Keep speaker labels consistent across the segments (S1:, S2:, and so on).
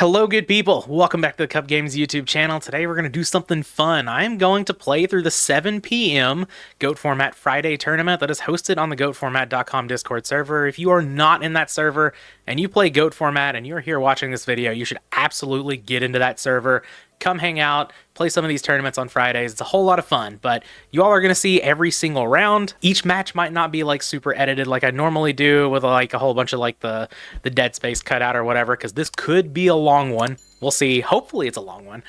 S1: Hello, good people. Welcome back to the Kuhb Games YouTube channel. Today we're going to do something fun. I am going to play through the 7 p.m. GOAT Format Friday tournament that is hosted on the GOATformat.com Discord server. If you are not in that server and you play GOAT Format and you're here watching this video, you should absolutely get into that server. Come hang out, play some of these tournaments on Fridays. It's a whole lot of fun, but you all are going to see every single round. Each match might not be like super edited like I normally do with like a whole bunch of like the dead space cut out or whatever, because this could be a long one. We'll see. Hopefully it's a long one.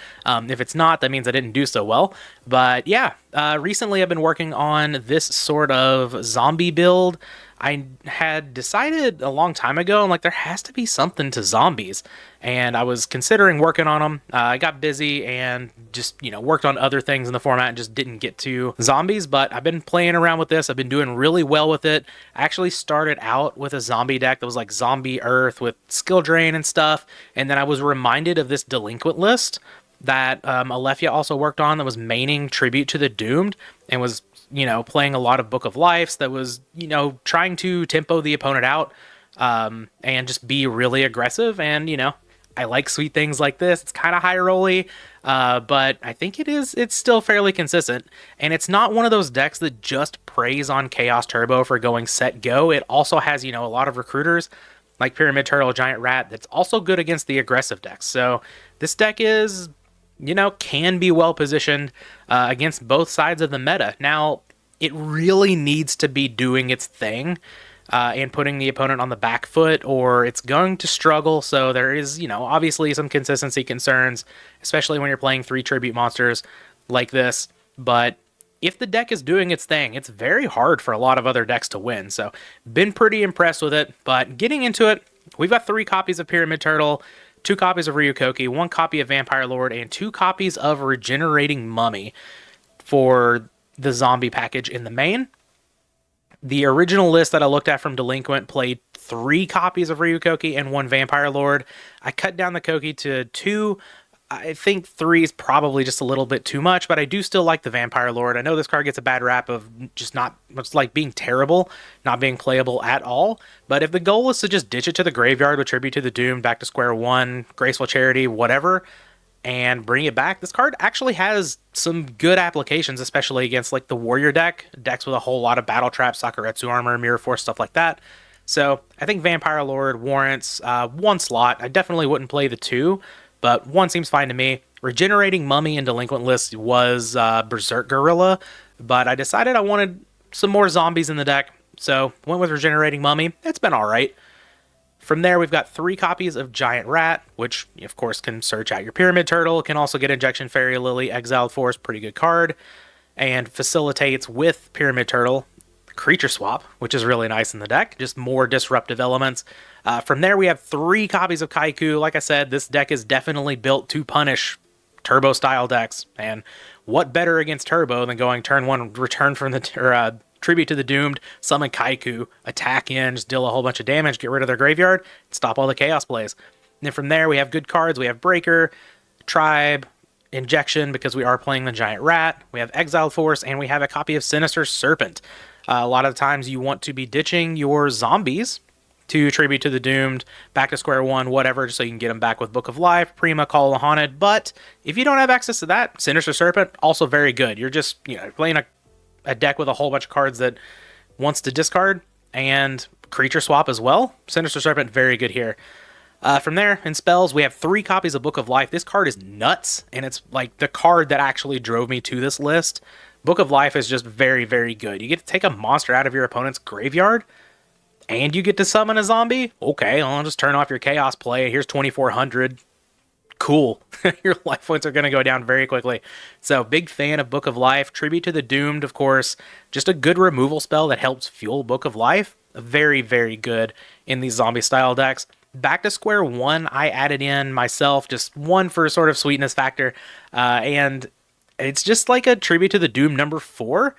S1: If it's not, that means I didn't do so well. But yeah, recently I've been working on this sort of zombie build. I had decided a long time ago, I'm like, there has to be something to zombies. And I was considering working on them. I got busy and just, worked on other things in the format and just didn't get to zombies. But I've been playing around with this. I've been doing really well with it. I actually started out with a zombie deck that was like Zombie Earth with skill drain and stuff. And then I was reminded of this delinquent list that Alefia also worked on that was maining Tribute to the Doomed and was playing a lot of Book of Lives that was, trying to tempo the opponent out and just be really aggressive. And, I like sweet things like this. It's kind of high rolly, but I think it's still fairly consistent. And it's not one of those decks that just preys on Chaos Turbo for going set go. It also has, a lot of recruiters like Pyramid Turtle, Giant Rat that's also good against the aggressive decks. So this deck is, can be well positioned against both sides of the meta. Now, it really needs to be doing its thing and putting the opponent on the back foot, or it's going to struggle. So there is, obviously some consistency concerns, especially when you're playing 3 tribute monsters like this. But if the deck is doing its thing, it's very hard for a lot of other decks to win. So been pretty impressed with it. But getting into it, we've got 3 copies of Pyramid Turtle, 2 copies of Ryukoki, 1 copy of Vampire Lord, and 2 copies of Regenerating Mummy for the zombie package in the main. The original list that I looked at from Delinquent played 3 copies of Ryukoki and 1 Vampire Lord. I cut down the Koki to 2. I think 3 is probably just a little bit too much, but I do still like the Vampire Lord. I know this card gets a bad rap of just not, it's like being terrible, not being playable at all. But if the goal is to just ditch it to the graveyard with Tribute to the Doomed, back to square one, Graceful Charity, whatever, and bring it back, this card actually has some good applications, especially against like the Warrior decks with a whole lot of Battle Trap, Sakuretsu Armor, Mirror Force, stuff like that. So I think Vampire Lord warrants 1 slot. I definitely wouldn't play the 2, but 1 seems fine to me. Regenerating Mummy in Delinquent list was Berserk Gorilla, but I decided I wanted some more zombies in the deck, so went with Regenerating Mummy. It's been alright. From there, we've got 3 copies of Giant Rat, which, of course, can search out your Pyramid Turtle. Can also get Injection Fairy Lily, Exiled Force, pretty good card. And facilitates with Pyramid Turtle Creature Swap, which is really nice in the deck. Just more disruptive elements. From there, we have 3 copies of Kaiku. Like I said, this deck is definitely built to punish Turbo-style decks. And what better against Turbo than going turn 1, return from the... Tribute to the Doomed, summon Kaiku, attack in, just deal a whole bunch of damage, get rid of their graveyard, stop all the chaos plays. And then from there, we have good cards. We have Breaker, Tribe, Injection, because we are playing the Giant Rat. We have Exiled Force, and we have a copy of Sinister Serpent. A lot of times you want to be ditching your zombies to Tribute to the Doomed, back to square one, whatever, just so you can get them back with Book of Life, Prima, Call the Haunted. But if you don't have access to that, Sinister Serpent, also very good. You're just, playing a deck with a whole bunch of cards that wants to discard and creature swap as well. Sinister Serpent, very good here. From there, in spells, we have 3 copies of Book of Life. This card is nuts, and it's like the card that actually drove me to this list. Book of Life is just very, very good. You get to take a monster out of your opponent's graveyard, and you get to summon a zombie. Okay, I'll just turn off your chaos play. Here's 2,400. Cool. Your life points are going to go down very quickly. So, big fan of Book of Life. Tribute to the Doomed, of course. Just a good removal spell that helps fuel Book of Life. Very, very good in these zombie-style decks. Back to square one, I added in myself just 1 for sort of sweetness factor. And it's just like a Tribute to the Doomed number 4.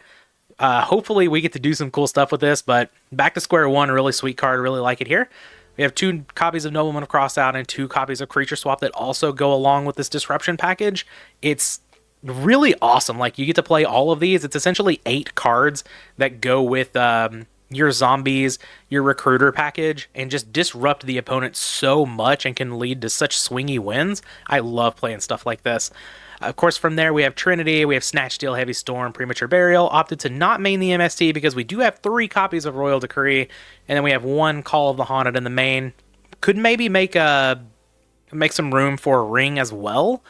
S1: Hopefully, we get to do some cool stuff with this. But back to square one, a really sweet card. Really like it here. We have 2 copies of Nobleman of Crossout and 2 copies of Creature Swap that also go along with this Disruption package. It's really awesome. Like, you get to play all of these. It's essentially 8 cards that go with your zombies, your recruiter package, and just disrupt the opponent so much and can lead to such swingy wins. I love playing stuff like this. Of course, from there, we have Trinity, we have Snatch Steal, Heavy Storm, Premature Burial. Opted to not main the MST because we do have 3 copies of Royal Decree, and then we have 1 Call of the Haunted in the main. Could maybe make some room for a Ring as well.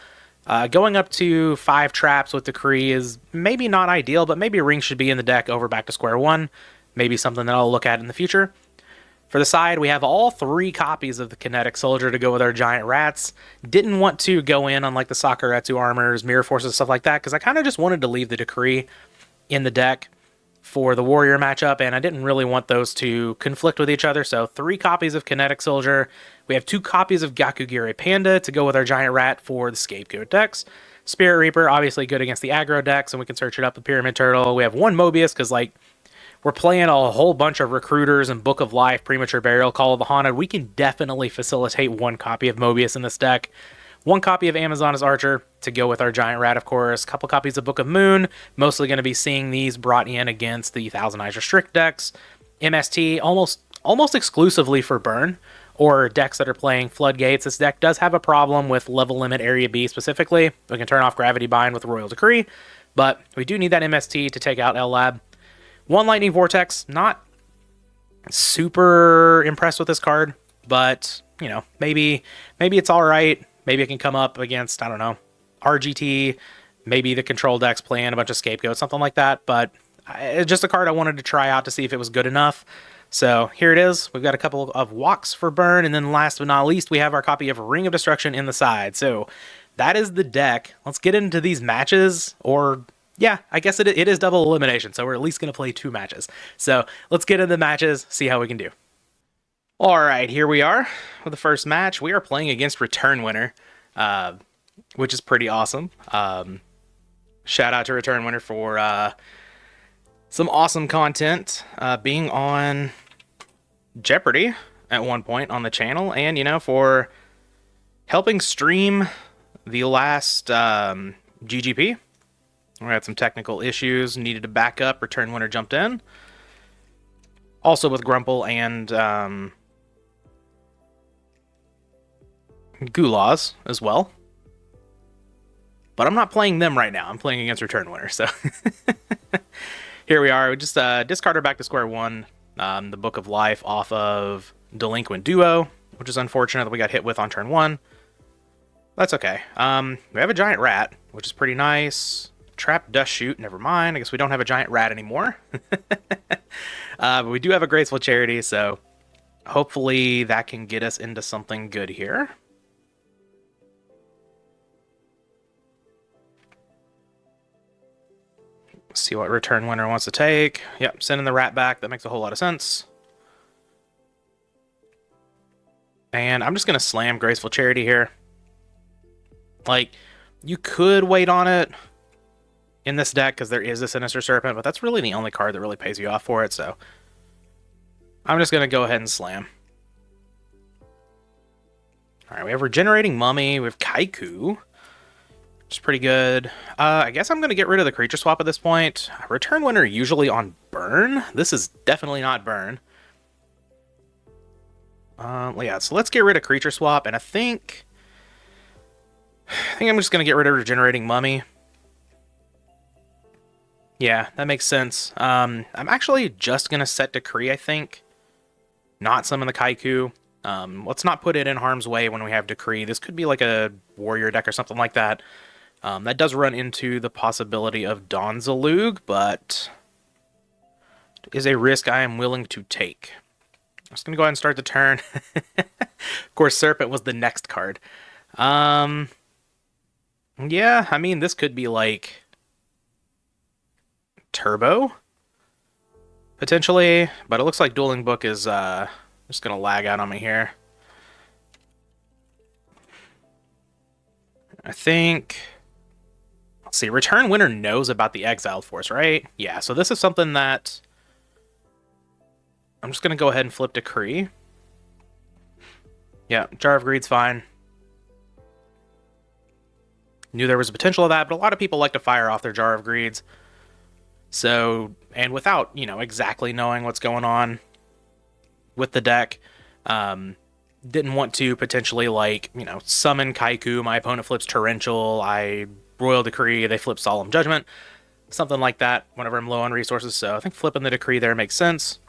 S1: Going up to 5 traps with Decree is maybe not ideal, but maybe a Ring should be in the deck over back to square one. Maybe something that I'll look at in the future. For the side, we have all 3 copies of the Kinetic Soldier to go with our Giant Rats. Didn't want to go in on like the Sakuretsu armors, Mirror Forces, stuff like that, because I kind of just wanted to leave the Decree in the deck for the Warrior matchup, and I didn't really want those to conflict with each other, so 3 copies of Kinetic Soldier. We have 2 copies of Gakugiri Panda to go with our Giant Rat for the Scapegoat decks. Spirit Reaper, obviously good against the aggro decks, and we can search it up with Pyramid Turtle. We have 1 Mobius, because like, we're playing a whole bunch of Recruiters and Book of Life, Premature Burial, Call of the Haunted. We can definitely facilitate 1 copy of Mobius in this deck. 1 copy of Amazoness Archer to go with our Giant Rat, of course. A couple copies of Book of Moon. Mostly going to be seeing these brought in against the Thousand Eyes Restrict decks. MST, almost exclusively for burn, or decks that are playing Floodgates. This deck does have a problem with level limit Area B specifically. We can turn off Gravity Bind with Royal Decree, but we do need that MST to take out L-Lab. 1 Lightning Vortex, not super impressed with this card, but, you know, maybe it's alright. Maybe it can come up against, I don't know, RGT, maybe the control decks playing a bunch of Scapegoats, something like that, but it's just a card I wanted to try out to see if it was good enough. So here it is. We've got a couple of walks for burn, and then last but not least, we have our copy of Ring of Destruction in the side. So that is the deck. Let's get into these matches, or yeah, I guess it is double elimination, so we're at least going to play 2 matches. So let's get into the matches, see how we can do. All right, here we are with the first match. We are playing against Return Winner, which is pretty awesome. Shout out to Return Winner for some awesome content, being on Jeopardy at one point on the channel, and, you know, for helping stream the last GGP. We had some technical issues, needed to back up. Return Winner jumped in. Also with Grumple and Gulaws as well. But I'm not playing them right now. I'm playing against Return Winner, so here we are. We just discard her back to square one. The Book of Life off of Delinquent Duo, which is unfortunate that we got hit with on turn 1. That's okay. We have a Giant Rat, which is pretty nice. Trap Dust Shoot, never mind. I guess we don't have a Giant Rat anymore. But we do have a Graceful Charity, so hopefully that can get us into something good here. See what Return Winner wants to take. Yep, sending the rat back. That makes a whole lot of sense. And I'm just going to slam Graceful Charity here. Like, you could wait on it in this deck because there is a Sinister Serpent, but that's really the only card that really pays you off for it, so I'm just going to go ahead and slam. Alright, we have Regenerating Mummy. We have Kaiku, which is pretty good. I guess I'm going to get rid of the Creature Swap at this point. Return Winner usually on burn. This is definitely not burn. Yeah, so let's get rid of Creature Swap, and I think I'm just going to get rid of Regenerating Mummy. Yeah, that makes sense. I'm actually just going to set Decree, I think. Not summon the Kaiku. Let's not put it in harm's way when we have Decree. This could be like a Warrior deck or something like that. That does run into the possibility of Donzalug, but it is a risk I am willing to take. I'm just going to go ahead and start the turn. Of course, Serpent was the next card. Yeah, I mean, this could be like Turbo, potentially, but it looks like Dueling Book is just going to lag out on me here. I think, let's see, Return Winner knows about the Exiled Force, right? Yeah, so this is something that I'm just going to go ahead and flip Decree. Yeah, Jar of Greed's fine. Knew there was a potential of that, but a lot of people like to fire off their Jar of Greeds. So, and without, you know, exactly knowing what's going on with the deck, didn't want to potentially, like, you know, summon Kaiku, my opponent flips Torrential, I Royal Decree, they flip Solemn Judgment, something like that whenever I'm low on resources. So I think flipping the Decree there makes sense.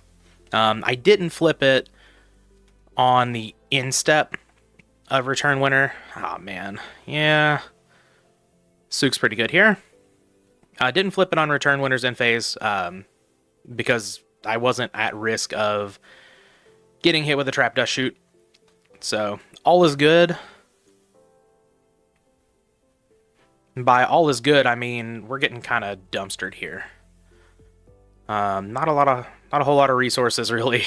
S1: I didn't flip it on the instep of Return Winner. Oh, man. Yeah. Sook's pretty good here. I didn't flip it on Return Winner's end phase because I wasn't at risk of getting hit with a Trap Dust Shoot. So, all is good. By all is good, I mean we're getting kind of dumpstered here. Not a whole lot of resources really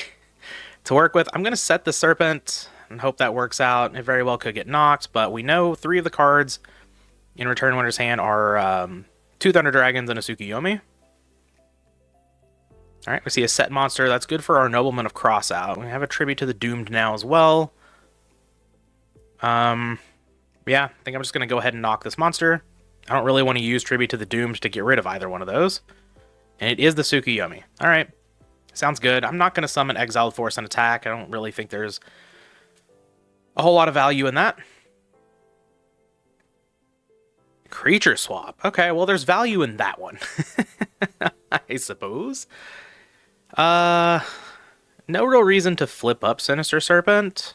S1: to work with. I'm gonna set the Serpent and hope that works out. It very well could get knocked, but we know 3 of the cards in Return Winner's hand are 2 Thunder Dragons and a Tsukuyomi. All right, we see a set monster. That's good for our Nobleman of Crossout. We have a Tribute to the Doomed now as well. Yeah, I think I'm just going to go ahead and knock this monster. I don't really want to use Tribute to the Doomed to get rid of either one of those. And it is the Tsukuyomi. All right, sounds good. I'm not going to summon Exiled Force and attack. I don't really think there's a whole lot of value in that. Creature swap. Okay, well, there's value in that one. I suppose. No real reason to flip up Sinister Serpent.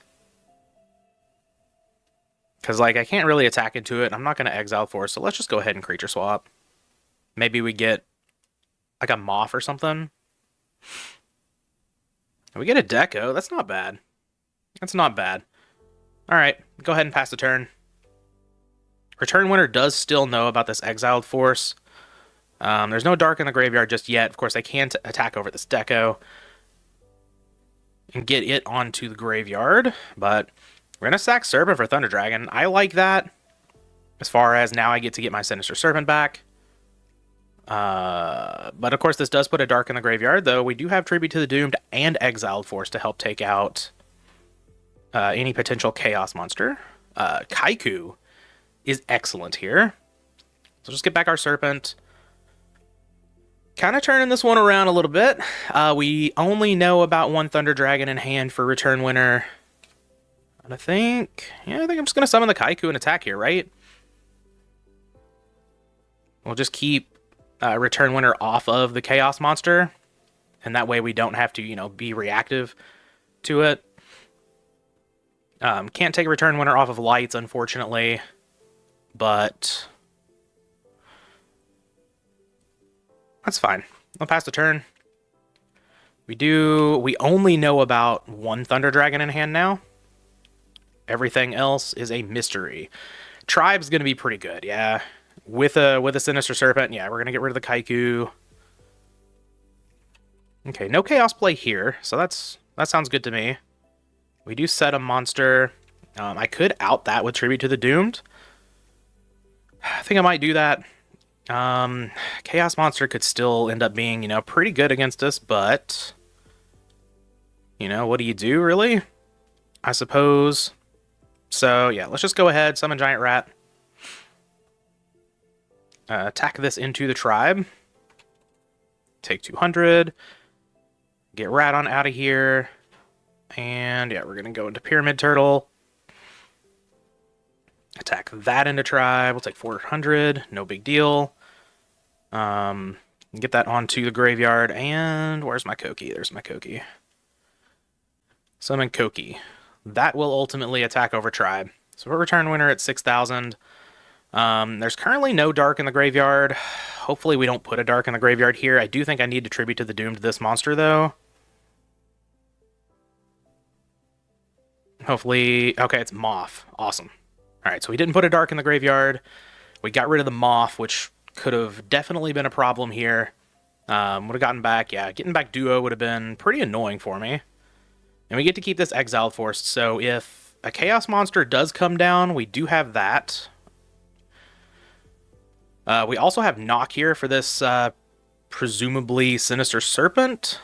S1: Because, like, I can't really attack into it. I'm not going to Exile Force, so let's just go ahead and Creature Swap. Maybe we get, like, a Moth or something. We get a Deco. That's not bad. That's not bad. Alright, go ahead and pass the turn. Return Winner does still know about this Exiled Force. There's no Dark in the graveyard just yet. Of course, they can't attack over this Deco and get it onto the graveyard, but we're going to sack Serpent for Thunder Dragon. I like that, as far as now I get to get my Sinister Serpent back. But of course, this does put a Dark in the graveyard, though we do have Tribute to the Doomed and Exiled Force to help take out any potential Chaos monster. Kaiku is excellent here. So just get back our Serpent. Kind of turning this one around a little bit. We only know about 1 Thunder Dragon in hand for Return Winner. And I think I'm just going to summon the Kaiku and attack here, right? We'll just keep Return Winner off of the Chaos monster. And that way we don't have to, you know, be reactive to it. Can't take Return Winner off of lights, unfortunately. But that's fine. I'll pass the turn. We only know about 1 Thunder Dragon in hand now. Everything else is a mystery. Tribe's going to be pretty good, yeah. With a Sinister Serpent, yeah, we're going to get rid of the Kaiku. Okay, no Chaos play here, so that sounds good to me. We do set a monster. I could out that with Tribute to the Doomed. I think I might do that. Chaos monster could still end up being, you know, pretty good against us, but you know, what do you do, really? I suppose. So, yeah, let's just go ahead, summon Giant Rat. Attack this into the tribe. Take 200. Get Rat on out of here. And, yeah, we're going to go into Pyramid Turtle. Attack that into tribe. We'll take 400. No big deal. Get that onto the graveyard. And where's my Koki? There's my Koki. Summon Koki. That will ultimately attack over tribe. So we're Return Winner at 6,000. There's currently no Dark in the graveyard. Hopefully we don't put a Dark in the graveyard here. I do think I need to Tribute to the Doomed this monster, though. Hopefully... Okay, it's Moth. Awesome. Alright, so we didn't put a Dark in the graveyard. We got rid of the Moth, which could have definitely been a problem here. Would have gotten back... Yeah, getting back Duo would have been pretty annoying for me. And we get to keep this Exiled Force, so if a Chaos monster does come down, we do have that. We also have Knock here for this presumably Sinister Serpent.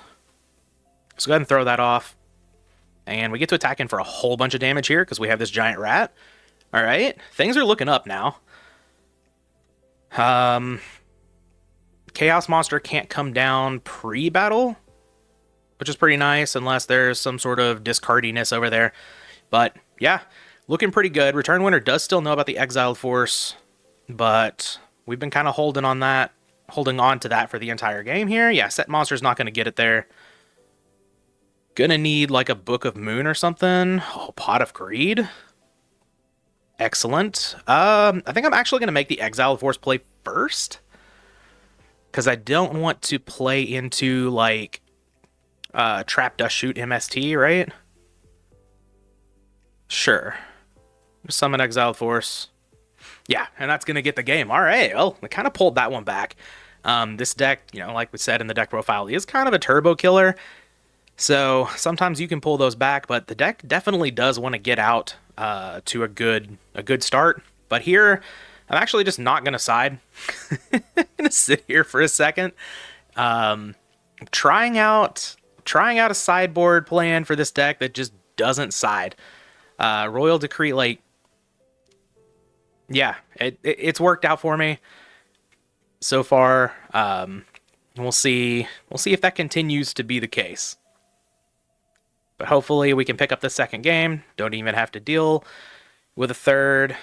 S1: So go ahead and throw that off. And we get to attack in for a whole bunch of damage here because we have this Giant Rat. Alright, things are looking up now. Chaos Monster can't come down pre-battle, which is pretty nice, unless there's some sort of discardiness over there. But yeah, looking pretty good. Return Winner does still know about the Exiled Force, but we've been kind of holding on to that for the entire game here. Yeah, Set Monster's not going to get it there. Gonna need like a Book of Moon or something. Oh, Pot of Greed. Excellent. I think I'm actually going to make the Exiled Force play first, because I don't want to play into like Trap Dust Shoot MST, right? Sure. Summon Exiled Force. Yeah, and that's going to get the game. All right, well, I kind of pulled that one back. This deck, you know, like we said in the deck profile, is kind of a turbo killer. So sometimes you can pull those back, but the deck definitely does want to get out to a good start. But here, I'm actually just not going to side. I'm going to sit here for a second. Trying out a sideboard plan for this deck that just doesn't side. Royal Decree, like, yeah, it's worked out for me so far. We'll see if that continues to be the case. But hopefully we can pick up the second game. Don't even have to deal with a third.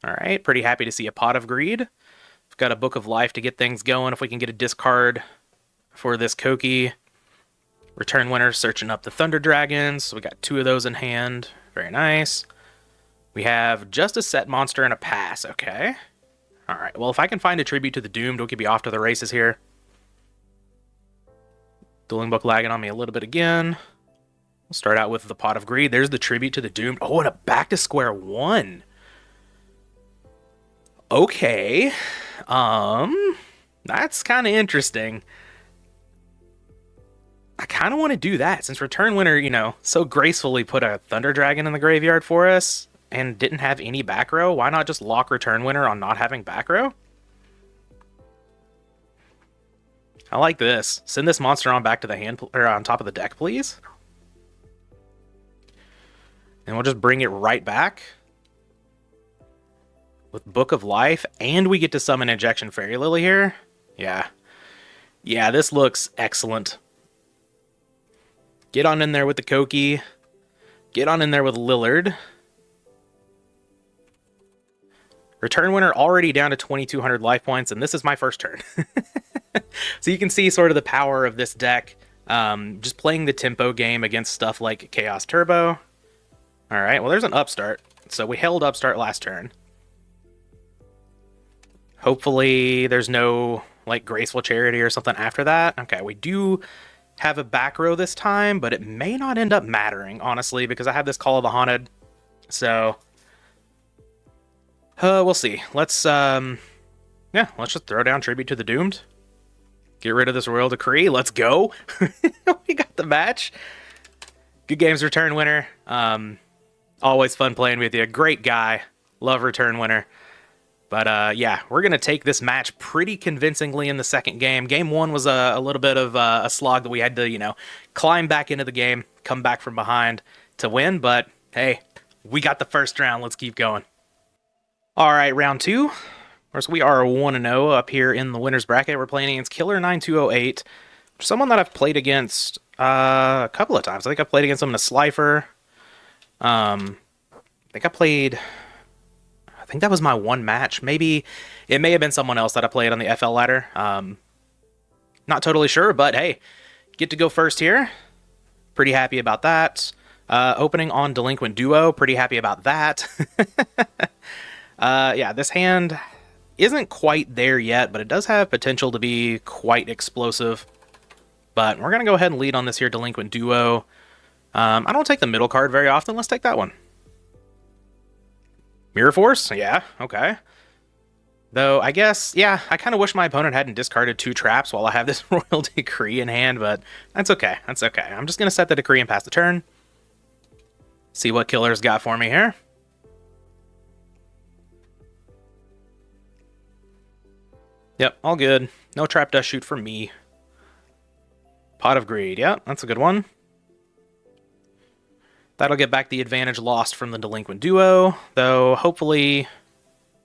S1: All right, pretty happy to see a Pot of Greed. We've got a Book of Life to get things going. If we can get a discard for this Koki. Return Winner searching up the Thunder Dragons. So we got 2 of those in hand. Very nice. We have just a Set Monster and a pass. Okay. All right, well, if I can find a Tribute to the Doomed, we could be off to the races here. Dueling Book lagging on me a little bit again. We'll start out with the Pot of Greed. There's the Tribute to the Doomed. Oh, and a back to square one. Okay. That's kind of interesting. I kind of want to do that since Return Winner, you know, so gracefully put a Thunder Dragon in the graveyard for us and didn't have any back row. Why not just lock Return Winner on not having back row? I like this. Send this monster on back to the hand, or on top of the deck, please. And we'll just bring it right back with Book of Life, and we get to summon Injection Fairy Lily here. Yeah. Yeah, this looks excellent. Get on in there with the Koki. Get on in there with Lillard. Return Winner already down to 2,200 life points, and this is my first turn. So you can see sort of the power of this deck. Just playing the tempo game against stuff like Chaos Turbo. All right, well, there's an Upstart. So we held Upstart last turn. Hopefully there's no like Graceful Charity or something after that. Okay, we do have a back row this time, but it may not end up mattering, honestly, because I have this Call of the Haunted. So we'll see. Let's let's just throw down Tribute to the Doomed. Get rid of this Royal Decree. Let's go. We got the match. Good games, Return Winner. Always fun playing with you. Great guy. Love Return Winner. But yeah, we're going to take this match pretty convincingly in the second game. Game 1 was a little bit of a slog that we had to, you know, climb back into the game, come back from behind to win. But hey, we got the first round. Let's keep going. All right, round 2. Of course, we are 1-0 up here in the winner's bracket. We're playing against Killer9208, someone that I've played against a couple of times. I think I played against him in a Slifer. I think that was my one match. Maybe it may have been someone else that I played on the FL ladder. Not totally sure, but hey, get to go first here. Pretty happy about that. Opening on Delinquent Duo. Pretty happy about that. Yeah, this hand isn't quite there yet, but it does have potential to be quite explosive. But we're going to go ahead and lead on this here Delinquent Duo. I don't take the middle card very often. Let's take that one. Mirror Force? Yeah, okay. Though, I guess, yeah, I kind of wish my opponent hadn't discarded 2 traps while I have this Royal Decree in hand, but that's okay. That's okay. I'm just going to set the Decree and pass the turn. See what Killer's got for me here. Yep, all good. No Trap Dust Shoot for me. Pot of Greed. Yep, that's a good one. That'll get back the advantage lost from the Delinquent Duo, though hopefully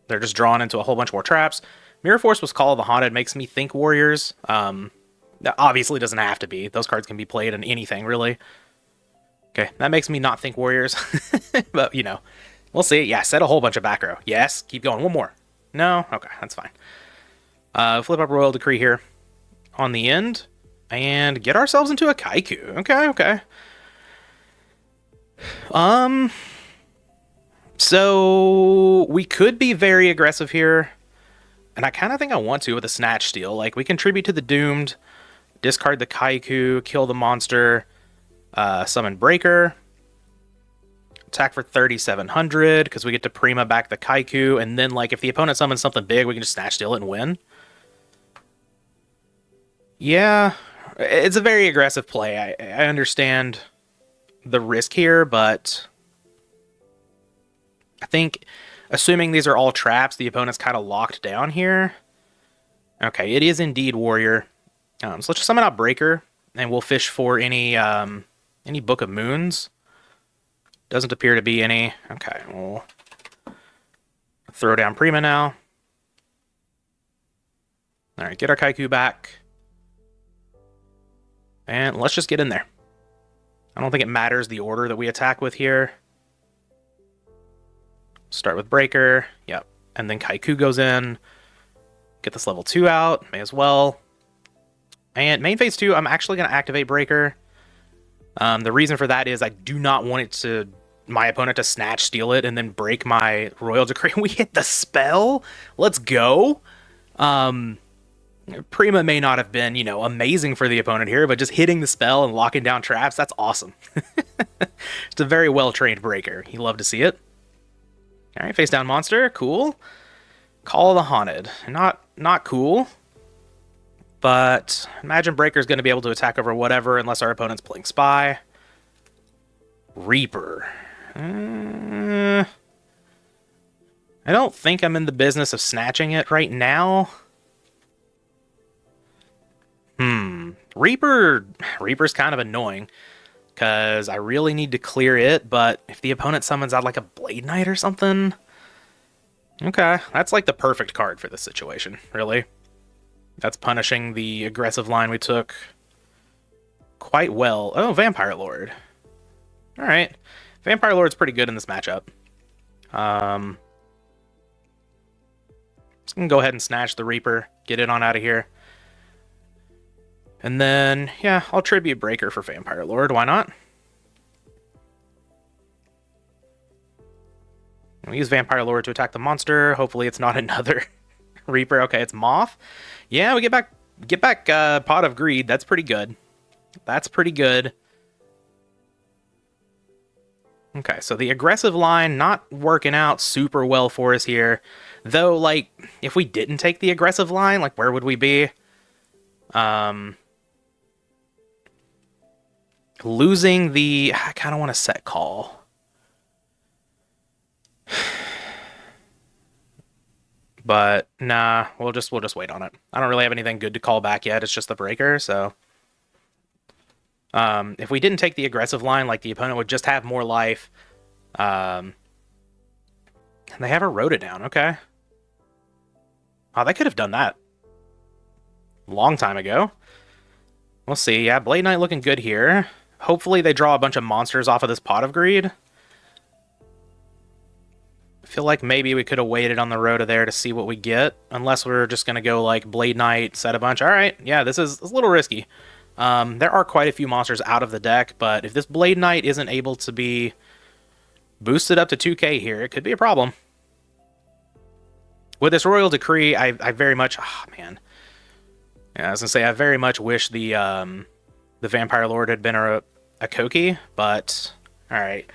S1: they're just drawn into a whole bunch more traps. Mirror Force was Call of the Haunted makes me think Warriors. That obviously doesn't have to be. Those cards can be played in anything, really. Okay, that makes me not think Warriors. But, you know, we'll see. Yeah, set a whole bunch of back row. Yes, keep going. One more. No? Okay, that's fine. Flip up Royal Decree here on the end. And get ourselves into a Kaiku. Okay, okay. So we could be very aggressive here. And I kind of think I want to with a Snatch Steal. Like, we contribute to the Doomed, discard the Kaiku, kill the monster, summon Breaker, attack for 3,700 because we get to Prima back the Kaiku, and then, like, if the opponent summons something big, we can just Snatch Steal it and win. Yeah, it's a very aggressive play. I understand the risk here, but I think, assuming these are all traps, the opponent's kind of locked down here. Okay, it is indeed Warrior. So let's just summon out Breaker, and we'll fish for any Book of Moons. Doesn't appear to be any. Okay, we'll throw down Prima now. All right, get our Kaiku back. And let's just get in there. I don't think it matters the order that we attack with here. Start with Breaker. Yep. And then Kaiku goes in. Get this level 2 out. May as well. And main phase 2, I'm actually going to activate Breaker. The reason for that is I do not want my opponent to Snatch Steal it and then break my Royal Decree. We hit the spell. Let's go. Prima may not have been, you know, amazing for the opponent here, but just hitting the spell and locking down traps, that's awesome. It's a very well-trained Breaker. You love to see it. All right, face down monster, cool. Call of the Haunted, not cool. But imagine Breaker's going to be able to attack over whatever unless our opponent's playing Spy. Reaper. I don't think I'm in the business of snatching it right now. Reaper's kind of annoying because I really need to clear it, but if the opponent summons out like a Blade Knight or something... Okay, that's like the perfect card for this situation, really. That's punishing the aggressive line we took quite well. Oh, Vampire Lord. Alright. Vampire Lord's pretty good in this matchup. Just gonna go ahead and snatch the Reaper, get it on out of here. And then, yeah, I'll tribute Breaker for Vampire Lord. Why not? We'll use Vampire Lord to attack the monster. Hopefully it's not another Reaper. Okay, it's Moth. Yeah, we get back Pot of Greed. That's pretty good. That's pretty good. Okay, so the aggressive line not working out super well for us here. Though, like, if we didn't take the aggressive line, like, where would we be? Losing the... I kind of want to set call. But, nah, we'll just wait on it. I don't really have anything good to call back yet. It's just the Breaker, so... if we didn't take the aggressive line, like, the opponent would just have more life. And they have a Rhoda down, okay. Oh, they could have done that. Long time ago. We'll see. Yeah, Blade Knight looking good here. Hopefully they draw a bunch of monsters off of this Pot of Greed. I feel like maybe we could have waited on the Rhoda there to see what we get. Unless we're just going to go, like, Blade Knight, set a bunch. Alright, yeah, this is a little risky. There are quite a few monsters out of the deck, but if this Blade Knight isn't able to be boosted up to 2k here, it could be a problem. With this Royal Decree, I very much... Oh, man. Yeah, I was going to say, I very much wish the Vampire Lord had been a Koki, but... Alright.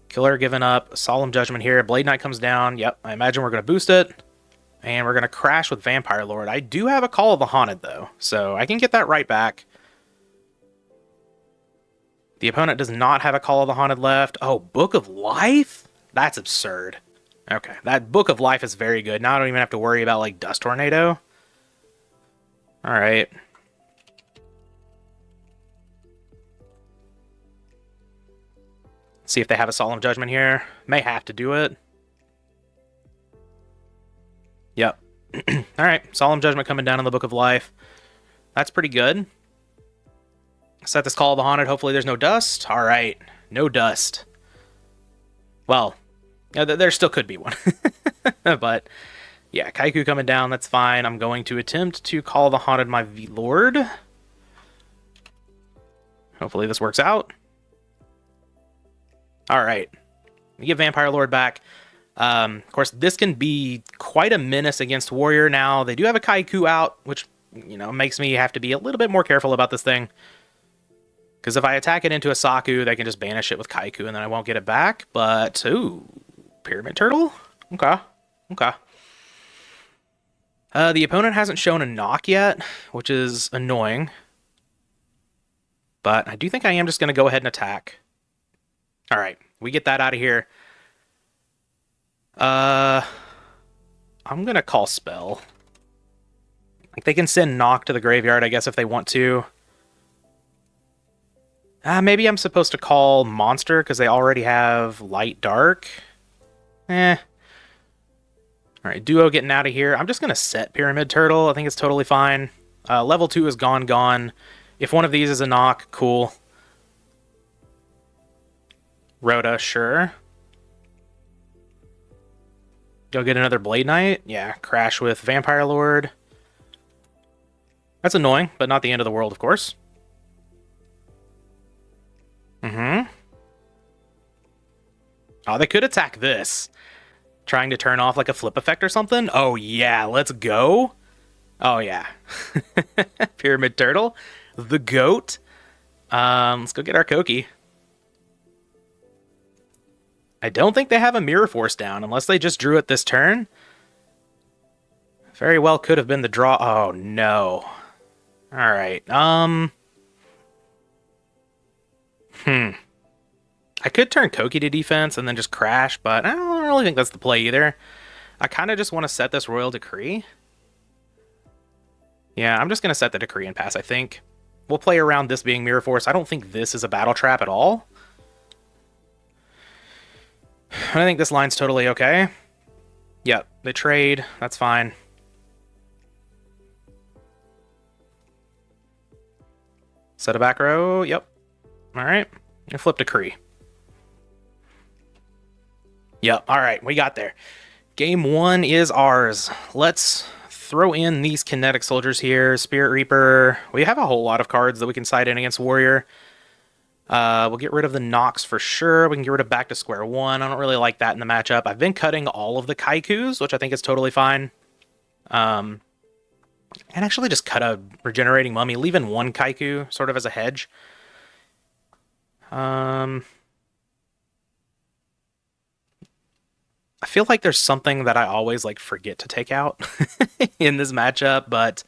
S1: Killer giving up. Solemn Judgment here. Blade Knight comes down. Yep, I imagine we're going to boost it. And we're going to crash with Vampire Lord. I do have a Call of the Haunted, though, so I can get that right back. The opponent does not have a Call of the Haunted left. Oh, Book of Life? That's absurd. Okay, that Book of Life is very good. Now I don't even have to worry about, like, Dust Tornado. Alright. See if they have a Solemn Judgment here. May have to do it. Yep. Alright, Solemn Judgment coming down in the Book of Life. That's pretty good. Set this Call of the Haunted. Hopefully there's no dust. Alright, no dust. Well, there still could be one. But, yeah, Kaiku coming down, that's fine. I'm going to attempt to Call the Haunted my V-Lord. Hopefully this works out. Alright. We get Vampire Lord back. Of course, this can be quite a menace against Warrior now. They do have a Kaiku out, which, you know, makes me have to be a little bit more careful about this thing. Because if I attack it into a Saku, they can just banish it with Kaiku, and then I won't get it back. But, ooh, Pyramid Turtle? Okay, okay. The opponent hasn't shown a knock yet, which is annoying. But I do think I am just going to go ahead and attack. Alright, we get that out of here. I'm going to call Spell. Like, they can send Knock to the graveyard, I guess, if they want to. Maybe I'm supposed to call Monster, because they already have Light Dark. Alright, Duo getting out of here. I'm just going to set Pyramid Turtle. I think it's totally fine. Level 2 is gone. If one of these is a knock, cool. Rhoda, sure. Go get another Blade Knight. Yeah, crash with Vampire Lord. That's annoying, but not the end of the world, of course. Oh, they could attack this. Trying to turn off like a flip effect or something? Oh, yeah, let's go. Oh, yeah. Pyramid Turtle. The GOAT. Let's go get our Koki. I don't think they have a Mirror Force down, unless they just drew it this turn. Very well could have been the draw. Oh, no. Alright, I could turn Koki to defense and then just crash, but I don't really think that's the play either. I kind of just want to set this Royal Decree. Yeah, I'm just going to set the Decree and pass, I think. We'll play around this being Mirror Force. I don't think this is a battle trap at all. I think this line's totally okay. Yep, they trade. That's fine. Set a back row. Yep. Alright. And flip Decree. Yep. Alright, we got there. Game 1 is ours. Let's throw in these Kinetic Soldiers here. Spirit Reaper. We have a whole lot of cards that we can side in against Warrior. We'll get rid of the Nox for sure. We can get rid of Back to Square One. I don't really like that in the matchup. I've been cutting all of the Kaikus, which I think is totally fine. And actually just cut a Regenerating Mummy, leaving one Kaiku sort of as a hedge. I feel like there's something that I always like forget to take out in this matchup, but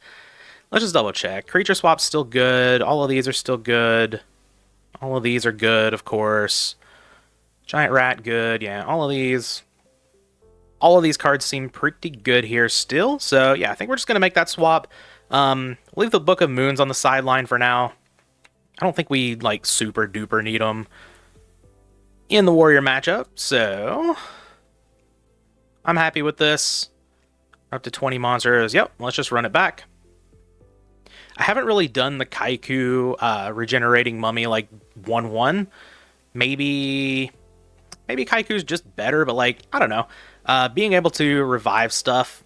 S1: let's just double check. Creature Swap's still good. All of these are still good. All of these are good, of course. Giant Rat, good. Yeah, all of these cards seem pretty good here still. So, yeah, I think we're just going to make that swap. Leave the Book of Moons on the sideline for now. I don't think we, like, super duper need them in the Warrior matchup. So, I'm happy with this. Up to 20 monsters. Yep, let's just run it back. I haven't really done the Kaiku Regenerating Mummy like 1-1. Maybe Kaiku's just better, but like, I don't know. Being able to revive stuff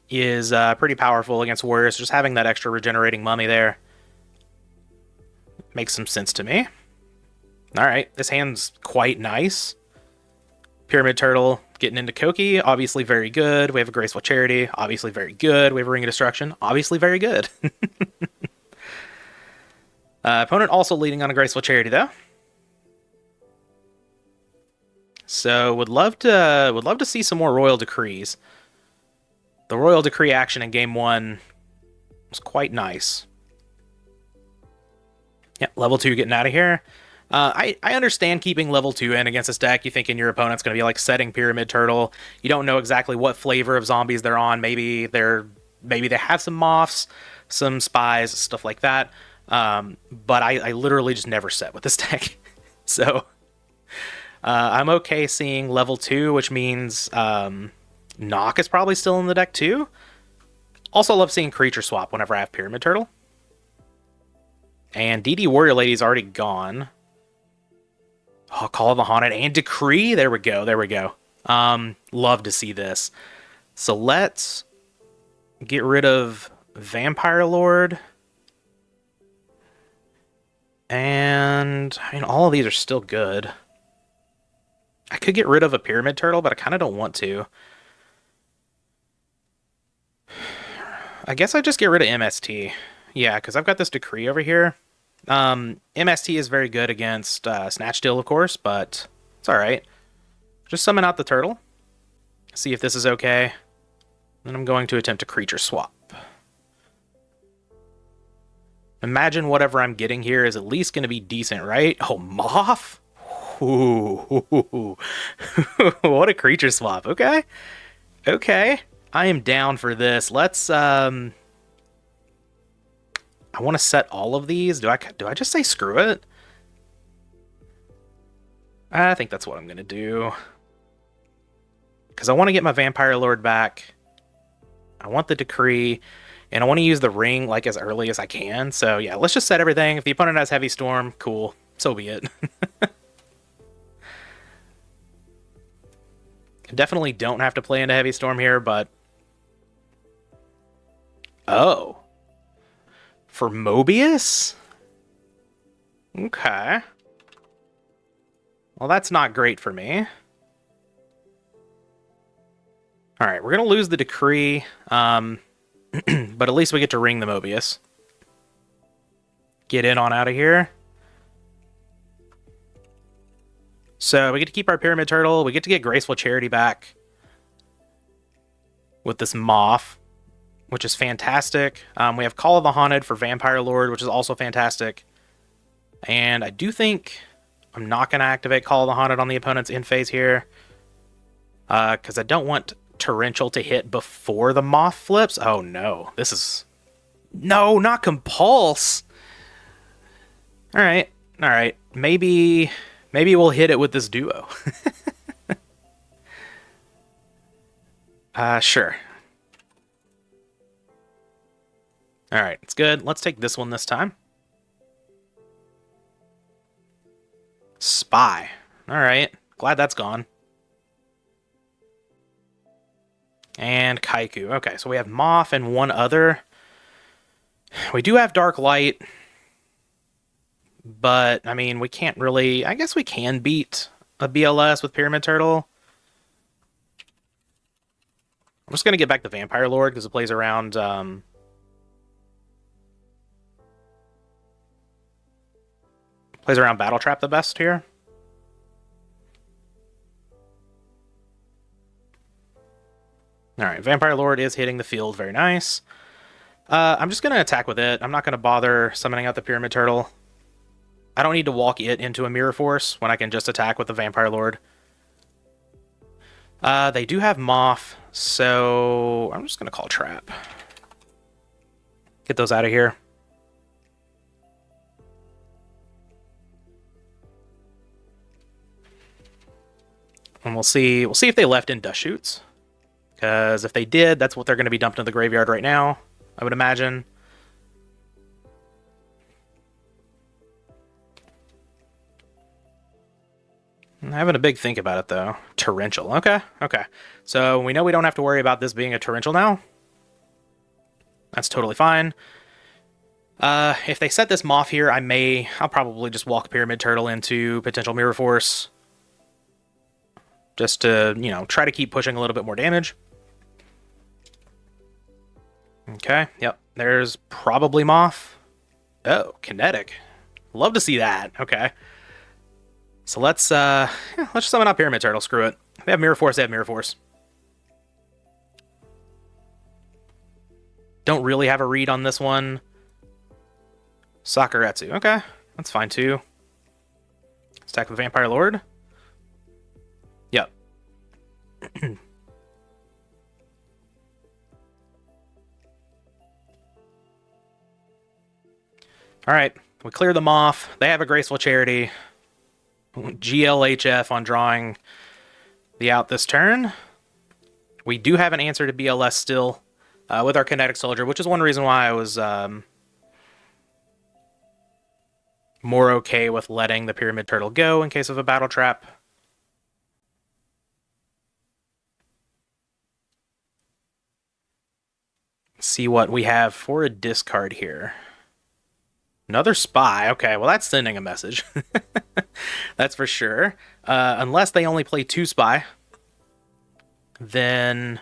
S1: is pretty powerful against Warriors. Just having that extra Regenerating Mummy there makes some sense to me. Alright, this hand's quite nice. Pyramid Turtle getting into Koki, obviously very good. We have a Graceful Charity, obviously very good. We have a Ring of Destruction, obviously very good. Opponent also leading on a Graceful Charity, though. So would love to see some more Royal Decrees. The Royal Decree action in Game 1 was quite nice. Yep, level 2 getting out of here. I understand keeping level 2 in against this deck. You thinking your opponent's going to be like setting Pyramid Turtle. You don't know exactly what flavor of zombies they're on. Maybe they have some moths, some spies, stuff like that. But I literally just never set with this deck. So I'm okay seeing level 2, which means Knock is probably still in the deck too. Also love seeing creature swap whenever I have Pyramid Turtle. And DD Warrior Lady's already gone. Oh, Call of the Haunted and Decree. There we go. There we go. Love to see this. So let's get rid of Vampire Lord. And, I mean, all of these are still good. I could get rid of a Pyramid Turtle, but I kind of don't want to. I guess I just get rid of MST. Yeah, because I've got this Decree over here. MST is very good against Snatch Steal, of course, but it's alright. Just summon out the turtle. See if this is okay. Then I'm going to attempt a creature swap. Imagine whatever I'm getting here is at least going to be decent, right? Oh, Moth? Ooh. What a creature swap. Okay. Okay. I am down for this. Let's, I want to set all of these. Do I just say screw it? I think that's what I'm going to do. Because I want to get my Vampire Lord back. I want the Decree. And I want to use the ring like as early as I can. So yeah, let's just set everything. If the opponent has Heavy Storm, cool. So be it. Definitely don't have to play into Heavy Storm here, but... Oh. For Mobius? Okay. Well, that's not great for me. Alright, we're going to lose the Decree. But at least we get to ring the Mobius. Get in on out of here. So we get to keep our Pyramid Turtle. We get to get Graceful Charity back with this Moth, which is fantastic. We have Call of the Haunted for Vampire Lord, which is also fantastic. And I do think I'm not going to activate Call of the Haunted on the opponent's in phase here. Because I don't want Torrential to hit before the Moth flips. Oh no, this is... No, not Compulse! Alright, alright. Maybe we'll hit it with this duo. Sure. Alright, it's good. Let's take this one this time. Spy. Alright, glad that's gone. And Kaiku. Okay, so we have Moth and one other. We do have Dark Light. But, I mean, we can't really... I guess we can beat a BLS with Pyramid Turtle. I'm just going to get back the Vampire Lord because it plays around... plays around Battle Trap the best here. Alright, Vampire Lord is hitting the field. Very nice. I'm just going to attack with it. I'm not going to bother summoning out the Pyramid Turtle. I don't need to walk it into a Mirror Force when I can just attack with the Vampire Lord. They do have Moth, so I'm just going to call Trap. Get those out of here. And we'll see if they left in Dust Shoots. Because if they did, that's what they're going to be dumped into the graveyard right now, I would imagine. I'm having a big think about it, though. Torrential. Okay, okay. So we know we don't have to worry about this being a Torrential now. That's totally fine. If they set this Moth here, I'll probably just walk Pyramid Turtle into potential Mirror Force. Just to, you know, try to keep pushing a little bit more damage. Okay, yep. There's probably Moth. Oh, Kinetic. Love to see that. Okay. So let's just summon up Pyramid Turtle. Screw it. They have Mirror Force, they have Mirror Force. Don't really have a read on this one. Sakuretsu. Okay, that's fine too. Stack the Vampire Lord. Yep. Alright, we clear them off. They have a Graceful Charity. GLHF on drawing the out this turn. We do have an answer to BLS still. with our Kinetic Soldier, which is one reason why I was more okay with letting the Pyramid Turtle go in case of a battle trap. See what we have for a discard here. Another spy. Okay, well, that's sending a message. That's for sure. Unless they only play 2 spy. Then...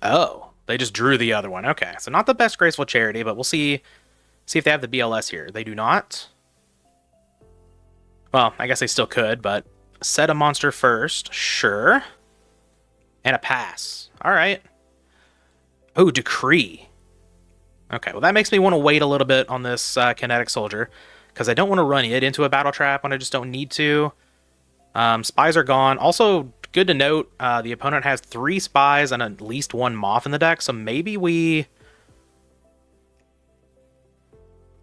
S1: Oh, they just drew the other one. Okay, so not the best Graceful Charity, but we'll see if they have the BLS here. They do not. Well, I guess they still could, but set a monster first. Sure. And a pass. All right. Oh, Decree. Okay, well, that makes me want to wait a little bit on this Kinetic Soldier, because I don't want to run it into a battle trap when I just don't need to. Spies are gone. Also, good to note, the opponent has 3 spies and at least 1 Moth in the deck, so maybe we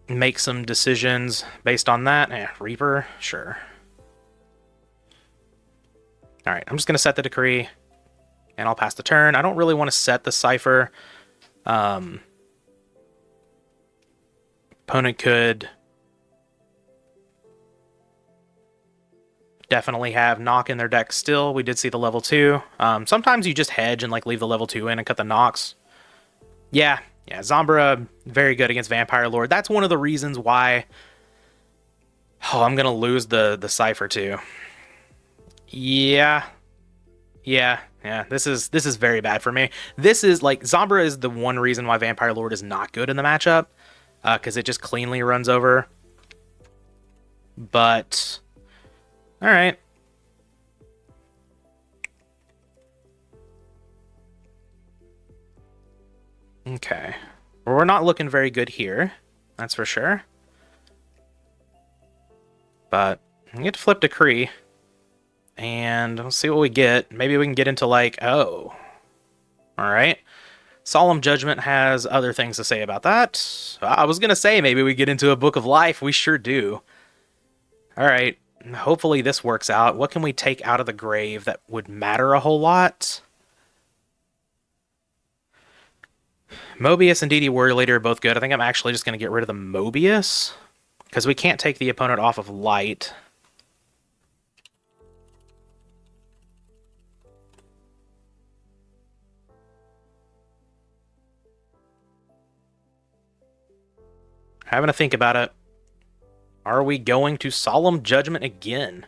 S1: make some decisions based on that. Reaper, sure. Alright, I'm just going to set the Decree, and I'll pass the turn. I don't really want to set the Cipher. Opponent could definitely have Knock in their deck still. We did see the level 2. Sometimes you just hedge and like leave the level 2 in and cut the Knocks. Yeah, Zambra, very good against Vampire Lord. That's one of the reasons why... Oh, I'm going to lose the Cipher too. Yeah, this is very bad for me. This is, like, Zambra is the one reason why Vampire Lord is not good in the matchup. Because it just cleanly runs over. But... Alright. Okay. Well, we're not looking very good here. That's for sure. But we get to flip Decree. And we'll see what we get. Maybe we can get into, like, oh. Alright. Solemn Judgment has other things to say about that. I was going to say maybe we get into a Book of Life. We sure do. Alright. Hopefully this works out. What can we take out of the grave that would matter a whole lot? Mobius and DD Warrior Leader are both good. I think I'm actually just going to get rid of the Mobius, because we can't take the opponent off of light. Having to think about it. Are we going to Solemn Judgment again?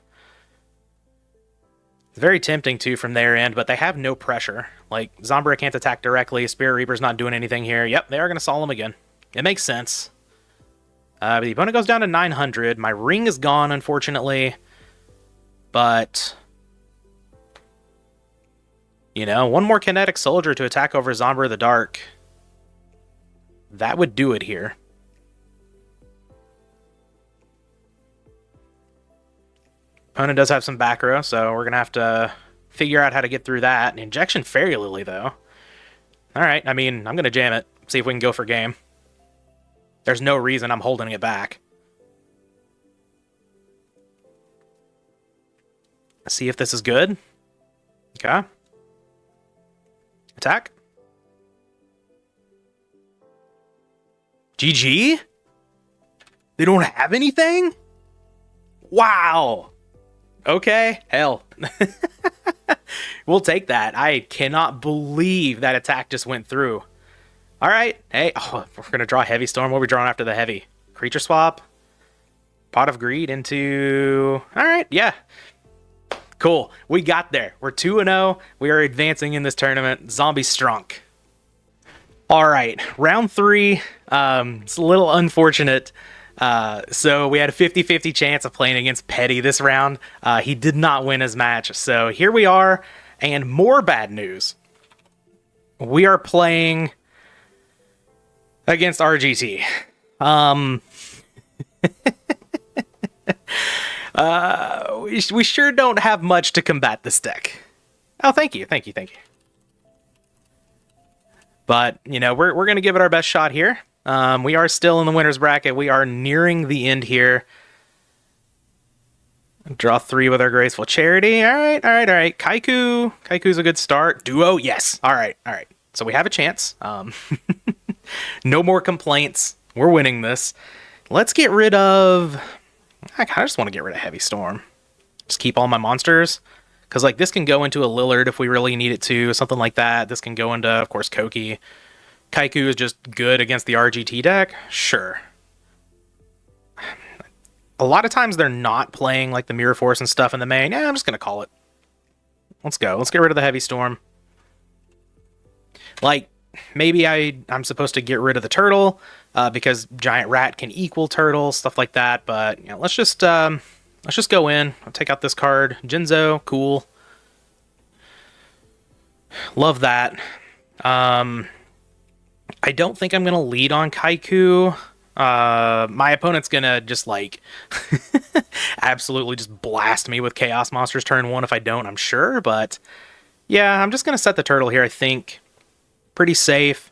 S1: It's very tempting to from their end, but they have no pressure. Like, Zambra can't attack directly. Spirit Reaper's not doing anything here. Yep, they are going to Solemn again. It makes sense. But the opponent goes down to 900. My ring is gone, unfortunately. But... you know, one more Kinetic Soldier to attack over Zambra the Dark. That would do it here. Opponent does have some back row, so we're going to have to figure out how to get through that. Injection Fairy Lily, though. Alright, I mean, I'm going to jam it. See if we can go for game. There's no reason I'm holding it back. See if this is good. Okay. Attack. GG? They don't have anything? Wow. Okay, hell. We'll take that. I cannot believe that attack just went through. All right. Hey, oh, we're going to draw Heavy Storm. What are we drawing after the Heavy? Creature swap. Pot of Greed into... All right, yeah. Cool. We got there. We're 2-0. We are advancing in this tournament. Zombie Strunk. All right, round 3. It's a little unfortunate. So we had a 50-50 chance of playing against Petty this round. He did not win his match. So here we are, and more bad news. We are playing against RGT. We sure don't have much to combat this deck. Oh, thank you. But, you know, we're going to give it our best shot here. We are still in the winner's bracket. We are nearing the end here. Draw 3 with our Graceful Charity. All right. Kaiku. Kaiku's a good start. Duo, yes. All right. So we have a chance. No more complaints. We're winning this. Let's get rid of... I kind of just want to get rid of Heavy Storm. Just keep all my monsters. Because, like, this can go into a Lillard if we really need it to. Something like that. This can go into, of course, Koki. Kaiku is just good against the RGT deck. Sure. A lot of times they're not playing, like, the Mirror Force and stuff in the main. Yeah, I'm just going to call it. Let's go. Let's get rid of the Heavy Storm. Like, maybe I'm supposed to get rid of the turtle because Giant Rat can equal turtle, stuff like that. But you know, let's just go in. I'll take out this card. Jinzo, cool. Love that. I don't think I'm gonna lead on Kaiku. My opponent's gonna just like absolutely just blast me with Chaos Monsters turn 1 if I don't, I'm sure. But yeah, I'm just gonna set the turtle here, I think. Pretty safe.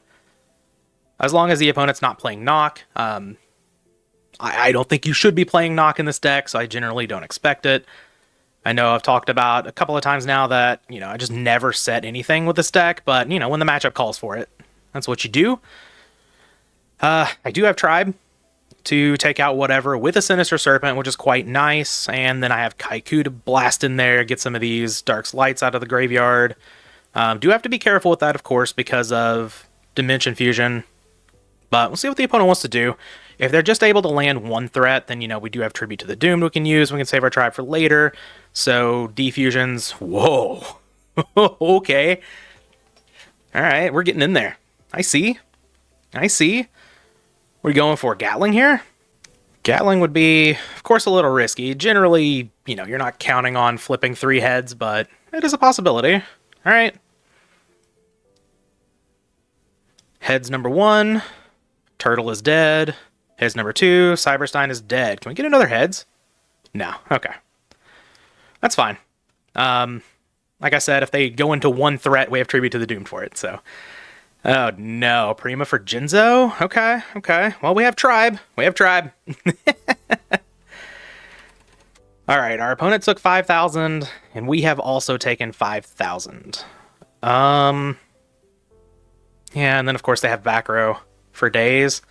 S1: As long as the opponent's not playing Knock. I don't think you should be playing Knock in this deck, so I generally don't expect it. I know I've talked about a couple of times now that, you know, I just never set anything with this deck, but, you know, when the matchup calls for it, that's what you do. I do have Tribe to take out whatever with a Sinister Serpent, which is quite nice, and then I have Kaiku to blast in there, get some of these Dark's Lights out of the graveyard. Do have to be careful with that, of course, because of Dimension Fusion. But we'll see what the opponent wants to do. If they're just able to land one threat, then, you know, we do have Tribute to the Doomed we can use. We can save our Tribe for later. So, Defusions. Whoa. Okay. Alright, we're getting in there. I see. I see. What are we going for? Gatling here? Gatling would be, of course, a little risky. Generally, you know, you're not counting on flipping 3 heads, but it is a possibility. Alright. Heads number 1. Turtle is dead. Heads number 2. Cyberstein is dead. Can we get another heads? No. Okay. That's fine. Like I said, if they go into one threat, we have Tribute to the Doomed for it, so... Oh, no. Prima for Jinzo? Okay, okay. Well, we have Tribe. We have Tribe. Alright, our opponent took 5,000, and we have also taken 5,000. Yeah, and then, of course, they have back row for days.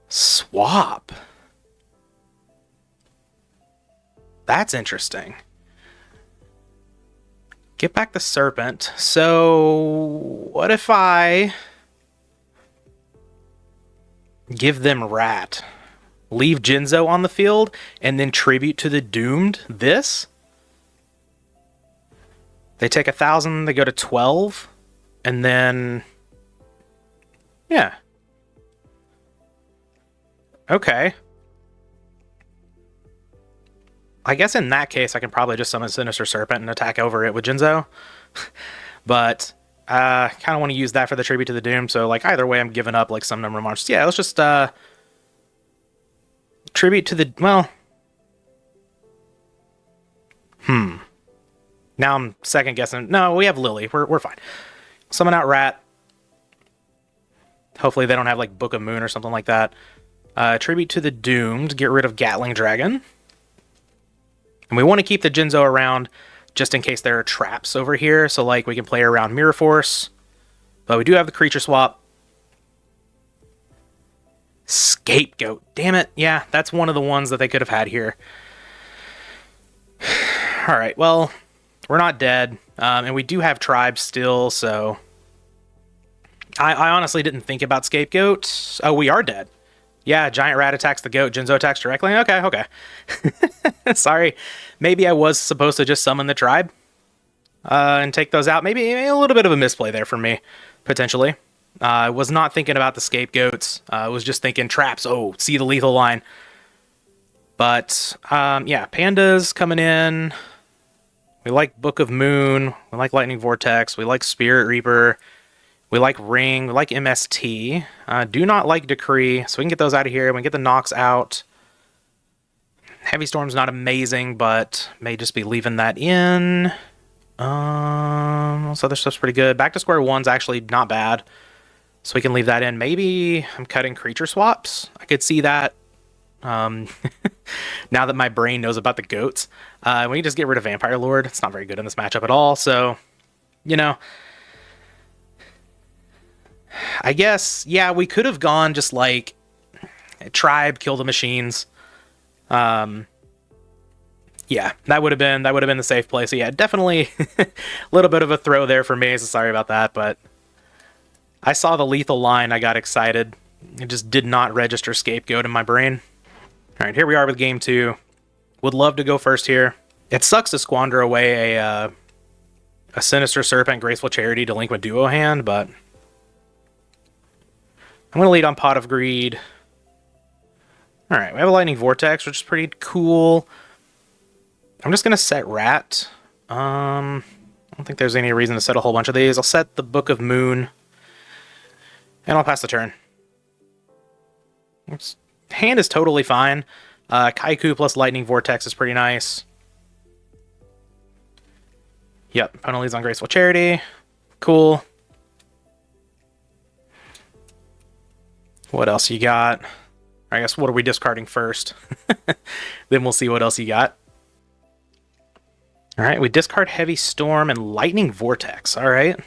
S1: Swap. That's interesting. Get back the Serpent. So, what if I give them Rat? Leave Jinzo on the field, and then Tribute to the Doomed this? They take 1,000, they go to 12, and then... Yeah. Okay. I guess in that case, I can probably just summon Sinister Serpent and attack over it with Jinzo. But, kind of want to use that for the Tribute to the Doom, so, like, either way, I'm giving up, like, some number of monsters. Yeah, let's just, Tribute to the... Well... Now I'm second-guessing. No, we have Lily. We're fine. Summon out Rat. Hopefully they don't have, like, Book of Moon or something like that. Tribute to the Doomed. Get rid of Gatling Dragon. And we want to keep the Jinzo around just in case there are traps over here. So, like, we can play around Mirror Force. But we do have the creature swap. Scapegoat. Damn it. Yeah, that's one of the ones that they could have had here. Alright, well, we're not dead. And we do have Tribe still, so... I honestly didn't think about Scapegoat. Oh, we are dead. Yeah, Giant Rat attacks the goat. Jinzo attacks directly. Okay, okay. Sorry. Maybe I was supposed to just summon the Tribe and take those out. Maybe a little bit of a misplay there for me, potentially. I was not thinking about the Scapegoats. I was just thinking traps. Oh, see the lethal line. But, yeah, Panda's coming in. We like Book of Moon. We like Lightning Vortex. We like Spirit Reaper. We like Ring. We like MST. Do not like Decree. So we can get those out of here. We can get the Nox out. Heavy Storm's not amazing, but may just be leaving that in. This other stuff's pretty good. Back to Square One's actually not bad. So we can leave that in. Maybe I'm cutting creature swaps. I could see that. Now that my brain knows about the goats. We can just get rid of Vampire Lord. It's not very good in this matchup at all. So, you know... I guess, yeah, we could have gone just like tribe, kill the machines. Yeah, that would have been the safe play. So yeah, definitely a little bit of a throw there for me. So sorry about that, but I saw the lethal line, I got excited. It just did not register scapegoat in my brain. All right, here we are with game 2. Would love to go first here. It sucks to squander away a Sinister Serpent, Graceful Charity, Delinquent Duo hand, but I'm going to lead on Pot of Greed. All right, we have a Lightning Vortex, which is pretty cool. I'm just going to set Rat. I don't think there's any reason to set a whole bunch of these. I'll set the Book of Moon, and I'll pass the turn. Hand is totally fine. Kaiku plus Lightning Vortex is pretty nice. Yep, opponent leads on Graceful Charity. Cool. What else you got? I guess what are we discarding first? Then we'll see what else you got. All right, we discard Heavy Storm and Lightning Vortex. All right.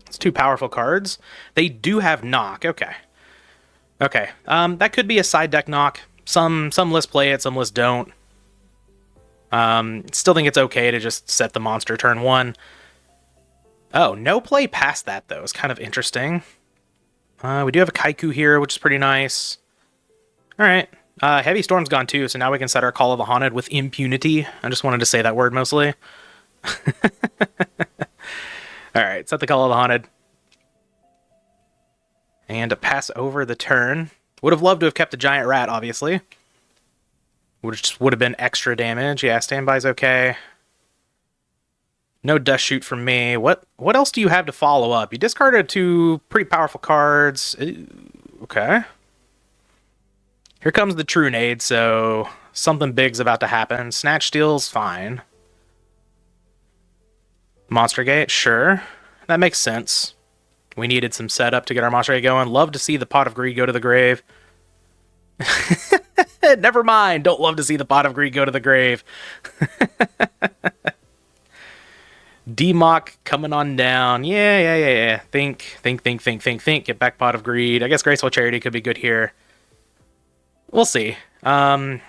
S1: It's 2 powerful cards. They do have knock. Okay. Okay. That could be a side deck knock. Some lists play it, some lists don't. Still think it's okay to just set the monster turn 1. Oh, no play past that, though. It's kind of interesting. We do have a Kaiku here, which is pretty nice. All right. Heavy Storm's gone, too, so now we can set our Call of the Haunted with impunity. I just wanted to say that word, mostly. All right, set the Call of the Haunted. And to pass over the turn. Would have loved to have kept the Giant Rat, obviously. Which would have been extra damage. Yeah, standby's okay. No Dust Shoot from me. What else do you have to follow up? You discarded 2 pretty powerful cards. Ooh, okay. Here comes the True Nade, so something big's about to happen. Snatch Steal's fine. Monster Gate, sure. That makes sense. We needed some setup to get our Monster Gate going. Love to see the Pot of Greed go to the grave. Never mind. Don't love to see the Pot of Greed go to the grave. D-Mock coming on down. Yeah. Think. Get back Pot of Greed. I guess Graceful Charity could be good here. We'll see. 2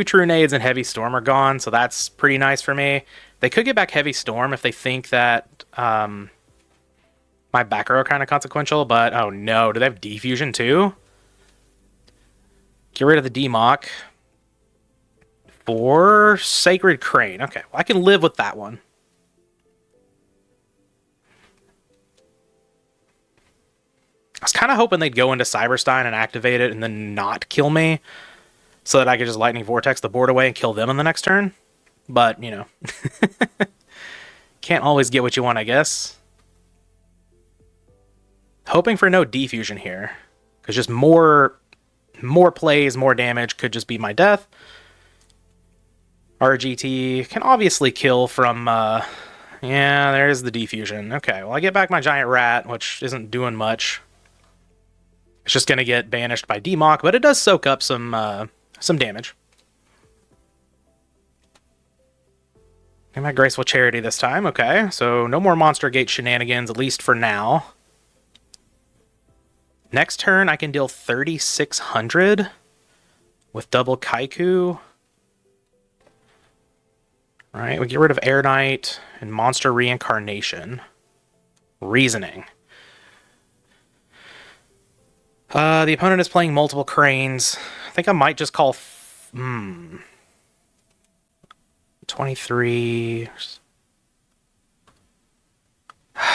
S1: True Nades and Heavy Storm are gone, so that's pretty nice for me. They could get back Heavy Storm if they think that my back row kind of consequential, but oh no. Do they have Defusion too? Get rid of the D-Mock for Sacred Crane. Okay, well, I can live with that one. I was kind of hoping they'd go into Cyberstein and activate it and then not kill me so that I could just Lightning Vortex the board away and kill them on the next turn. But, you know, can't always get what you want, I guess. Hoping for no Defusion here, because just more plays, more damage could just be my death. RGT can obviously kill from, yeah, there's the Defusion. Okay, well, I get back my Giant Rat, which isn't doing much. It's just going to get banished by D-Mock, but it does soak up some damage. Get my Graceful Charity this time. Okay, so no more Monster Gate shenanigans, at least for now. Next turn, I can deal 3,600 with double Kaiku. All right, we get rid of Air Knight and Monster Reincarnation. Reasoning. The opponent is playing multiple Cranes. I think I might just call... 23...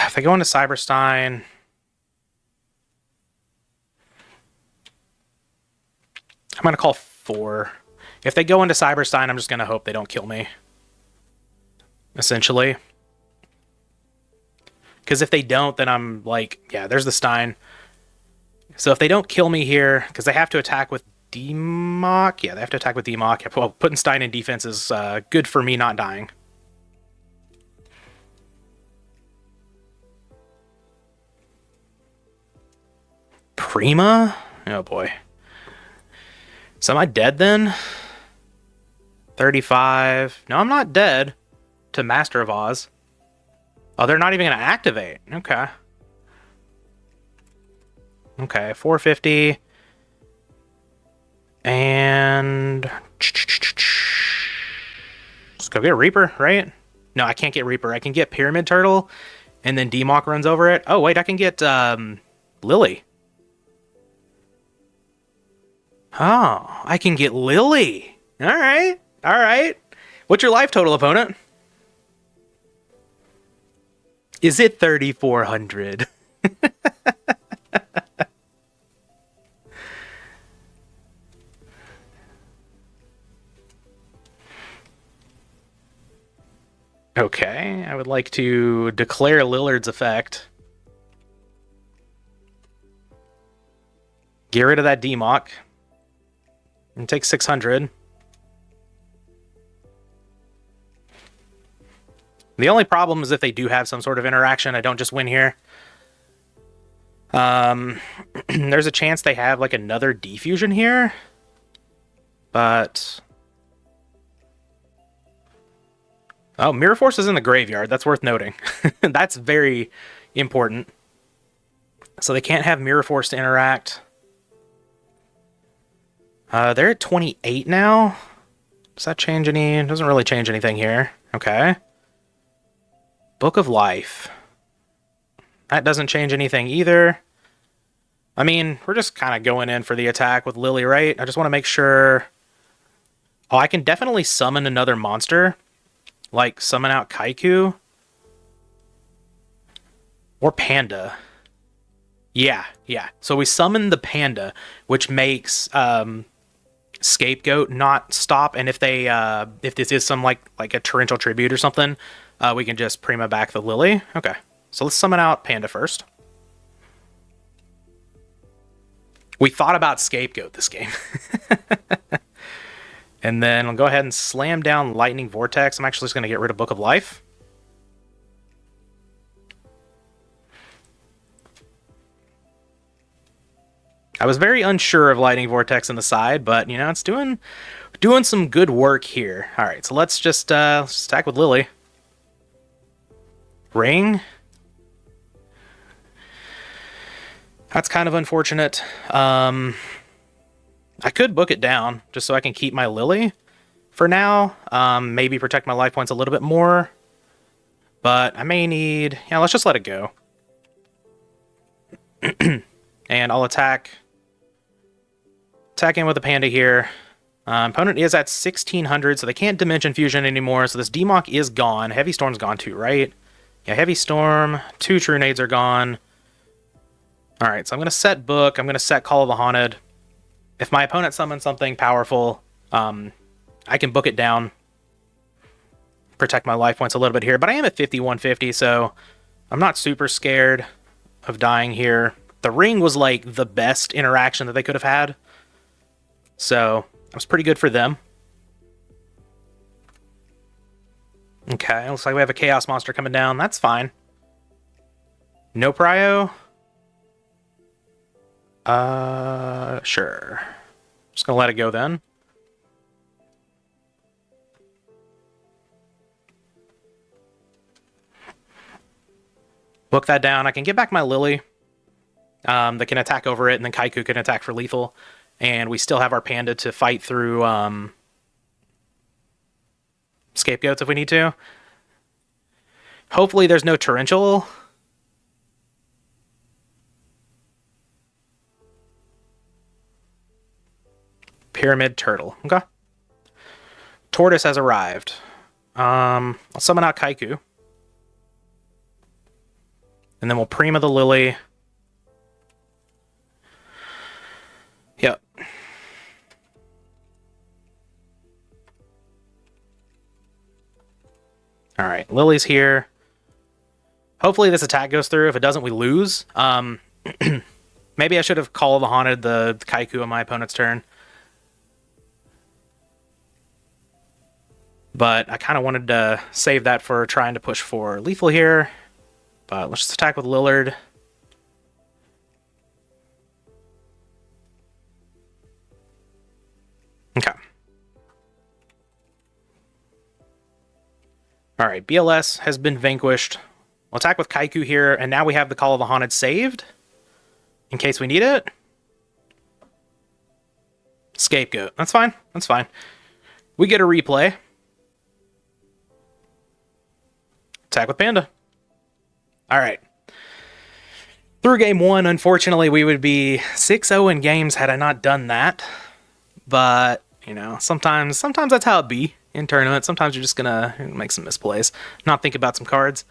S1: If they go into Cyberstein... I'm going to call 4. If they go into Cyberstein, I'm just going to hope they don't kill me. Essentially. Because if they don't, then I'm like... Yeah, there's the Stein. So if they don't kill me here, because they have to attack with D-Mock. Yeah, they have to attack with D-Mock. Well, putting Stein in defense is good for me not dying. Prima? Oh boy. So am I dead then? 35. No, I'm not dead. To Master of Oz. Oh, they're not even going to activate. Okay. Okay, 450. And let's go get Reaper, right? No, I can't get Reaper. I can get Pyramid Turtle, and then Demok runs over it. Oh, wait, I can get Lily. Oh, I can get Lily. All right, all right. What's your life total, opponent? Is it 3,400? Okay, I would like to declare Lillard's effect. Get rid of that Demok. And take 600. The only problem is if they do have some sort of interaction, I don't just win here. There's a chance they have like another defusion here. But... oh, Mirror Force is in the graveyard. That's worth noting. That's very important. So they can't have Mirror Force to interact. They're at 28 now. Does that change any? It doesn't really change anything here. Okay. Book of Life. That doesn't change anything either. I mean, we're just kind of going in for the attack with Lily, right? I just want to make sure... oh, I can definitely summon another monster. Like, summon out Kaiku. Or Panda. Yeah. So we summon the Panda, which makes Scapegoat not stop. And if they, if this is some like a torrential tribute or something, we can just Prima back the Lily. Okay. So let's summon out Panda first. We thought about Scapegoat this game. And then I'll go ahead and slam down Lightning Vortex. I'm actually just going to get rid of Book of Life. I was very unsure of Lightning Vortex in the side, but, you know, it's doing some good work here. All right, so let's just attack with Lily. Ring. That's kind of unfortunate. I could book it down just so I can keep my Lily for now. Maybe protect my life points a little bit more. But I may need... yeah, let's just let it go. And I'll attack in with the Panda here. Opponent is at 1,600, so they can't Dimension Fusion anymore. So this Demok is gone. Heavy Storm's gone too, right? Yeah, Heavy Storm. 2 True Nades are gone. Alright, so I'm going to set Book. I'm going to set Call of the Haunted. If my opponent summons something powerful, I can book it down. Protect my life points a little bit here. But I am at 5,150, so I'm not super scared of dying here. The ring was like the best interaction that they could have had. So that was pretty good for them. Okay, looks like we have a Chaos Monster coming down. That's fine. No Prio? Sure. Just gonna let it go then. Book that down. I can get back my Lily. That can attack over it, and then Kaiku can attack for lethal. And we still have our Panda to fight through Scapegoats if we need to. Hopefully there's no Torrential. Pyramid Turtle. Okay. Tortoise has arrived. I'll summon out Kaiku. And then we'll Prima the Lily. Yep. Alright, Lily's here. Hopefully this attack goes through. If it doesn't, we lose. Maybe I should have Call of the Haunted the Kaiku on my opponent's turn. But I kind of wanted to save that for trying to push for lethal here. But let's just attack with Lillard. Okay. Alright, BLS has been vanquished. We'll attack with Kaiku here, and now we have the Call of the Haunted saved. in case we need it. Scapegoat. That's fine. That's fine. We get a replay. Attack with Panda. All right. Through game one, unfortunately, we would be 6-0 in games had I not done that. But, you know, sometimes that's how it be in tournaments. Sometimes you're just going to make some misplays, not think about some cards.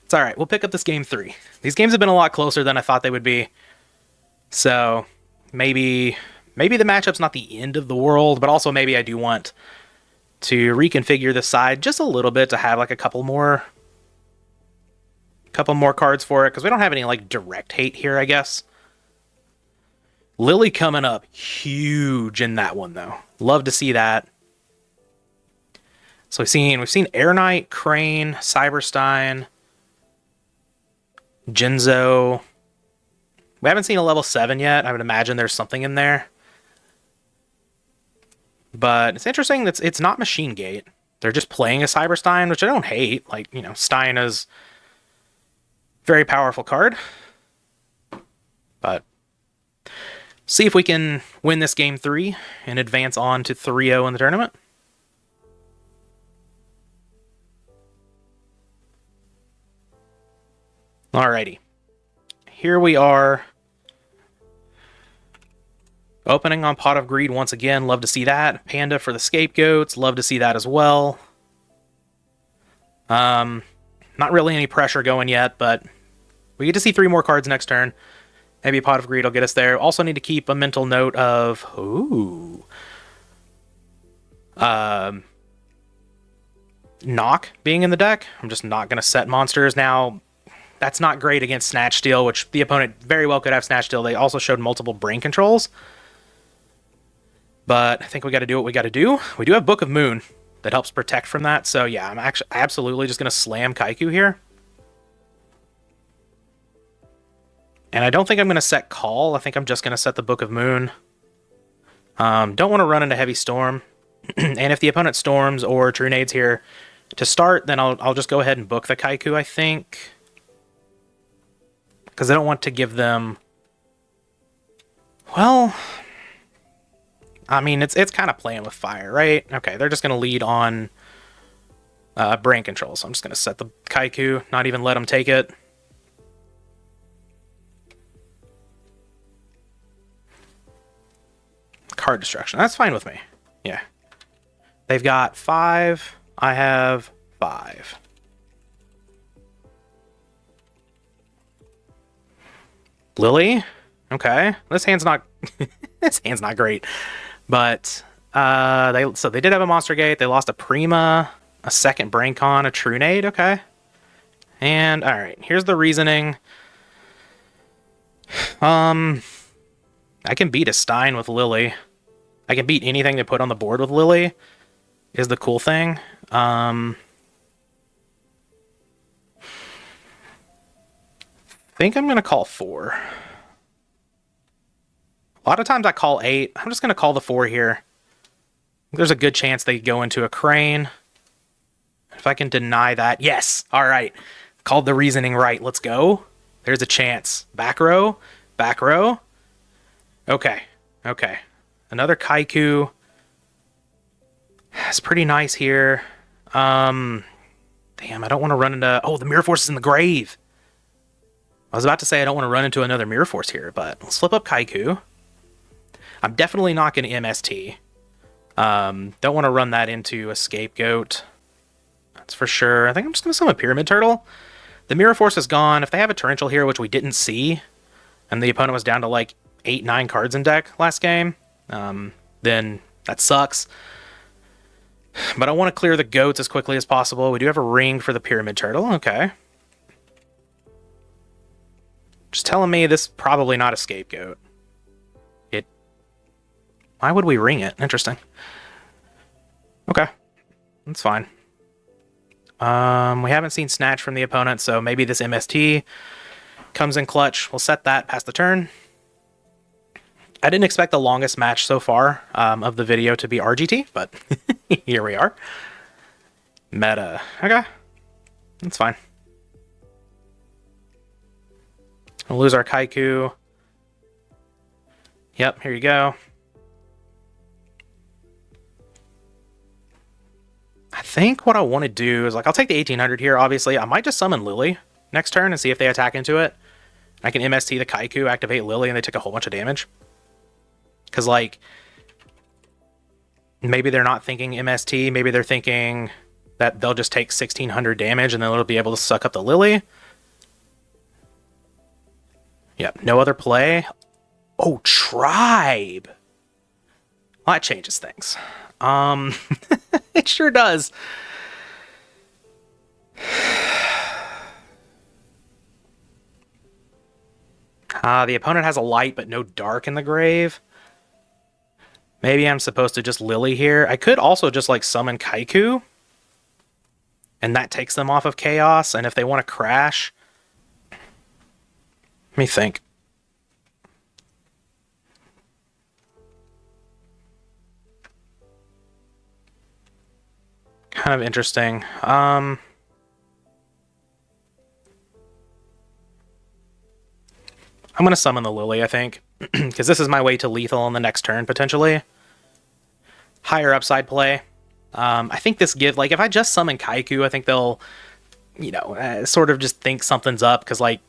S1: It's all right. We'll pick up this game 3. These games have been a lot closer than I thought they would be. So maybe the matchup's not the end of the world, but also maybe I do want to reconfigure the side just a little bit to have like a couple more cards for it, because we don't have any like direct hate here, I guess. Lily coming up huge in that one though. Love to see that. So we've seen Air Knight, Crane, Cyberstein, Jinzo. We haven't seen a level 7 yet. I would imagine there's something in there. But it's interesting that it's not Machine Gate. They're just playing a Cyberstein, which I don't hate. Like, you know, Stein is very powerful card. But see if we can win this game 3 and advance on to 3-0 in the tournament. Alrighty. Here we are. Opening on Pot of Greed once again. Love to see that. Panda for the scapegoats. Love to see that as well. Not really any pressure going yet, but we get to see 3 more cards next turn. Maybe Pot of Greed will get us there. Also need to keep a mental note of... Knock being in the deck. I'm just not going to set monsters. Now, that's not great against Snatch Steal, which the opponent very well could have Snatch Steal. They also showed multiple brain controls. But I think we got to do what we got to do. We do have Book of Moon that helps protect from that. So yeah, I'm actually absolutely just going to slam Kaiku here. And I don't think I'm going to set Call. I think I'm just going to set the Book of Moon. Don't want to run into Heavy Storm. And if the opponent storms or True Nades here to start, then I'll just go ahead and book the Kaiku, I think. Because I don't want to give them... Well... I mean, it's kind of playing with fire, right? Okay, they're just going to lead on brain control. So I'm just going to set the Kaiku, not even let them take it. Card destruction. That's fine with me. Yeah. They've got 5. I have 5. Lily? Okay. This hand's not... this hand's not great. But they did have a Monster Gate. They lost a Prima, a second Braincon, a True Nade. Okay. And, alright. Here's the reasoning. I can beat a Stein with Lily. I can beat anything they put on the board with Lily, is the cool thing. I think I'm going to call 4. A lot of times I call 8. I'm just going to call the 4 here. There's a good chance they go into a Crane. If I can deny that. Yes! Alright. Called the reasoning right. Let's go. There's a chance. Back row. Back row. Okay. Okay. Another Kaiku. It's pretty nice here. Damn, I don't want to run into... Oh, the Mirror Force is in the grave. I was about to say I don't want to run into another Mirror Force here, but let's flip up Kaiku. I'm definitely not going to MST. Don't want to run that into a Scapegoat. That's for sure. I think I'm just going to summon a Pyramid Turtle. The Mirror Force is gone. If they have a Torrential here, which we didn't see, and the opponent was down to like 8, 9 cards in deck last game, then that sucks. But I want to clear the goats as quickly as possible. We do have a ring for the Pyramid Turtle. Okay. Just telling me this is probably not a Scapegoat. Why would we ring it? Interesting. Okay. That's fine. We haven't seen Snatch from the opponent, so maybe this MST comes in clutch. We'll set that past the turn. I didn't expect the longest match so far of the video to be RGT, but here we are. Meta. Okay. That's fine. We'll lose our Kaiku. Yep, here you go. I think what I want to do is, like, I'll take the 1800 here, obviously. I might just summon Lily next turn and see if they attack into it. I can MST the Kaiku, activate Lily, and they take a whole bunch of damage. Because, like, maybe they're not thinking MST. Maybe they're thinking that they'll just take 1600 damage and then it'll be able to suck up the Lily. Yep, no other play. Oh, Tribe! Well, that changes things. It sure does. The opponent has a light but no dark in the grave. Maybe I'm supposed to just Lily here. I could also just, like, summon Kaiku. And that takes them off of Chaos. And if they want to crash... Let me think. Kind of interesting. I'm going to summon the Lily, I think. Because this is my way to lethal on the next turn, potentially. Higher upside play. I think this gives... Like, if I just summon Kaiku, I think they'll, you know, sort of just think something's up. Because, like,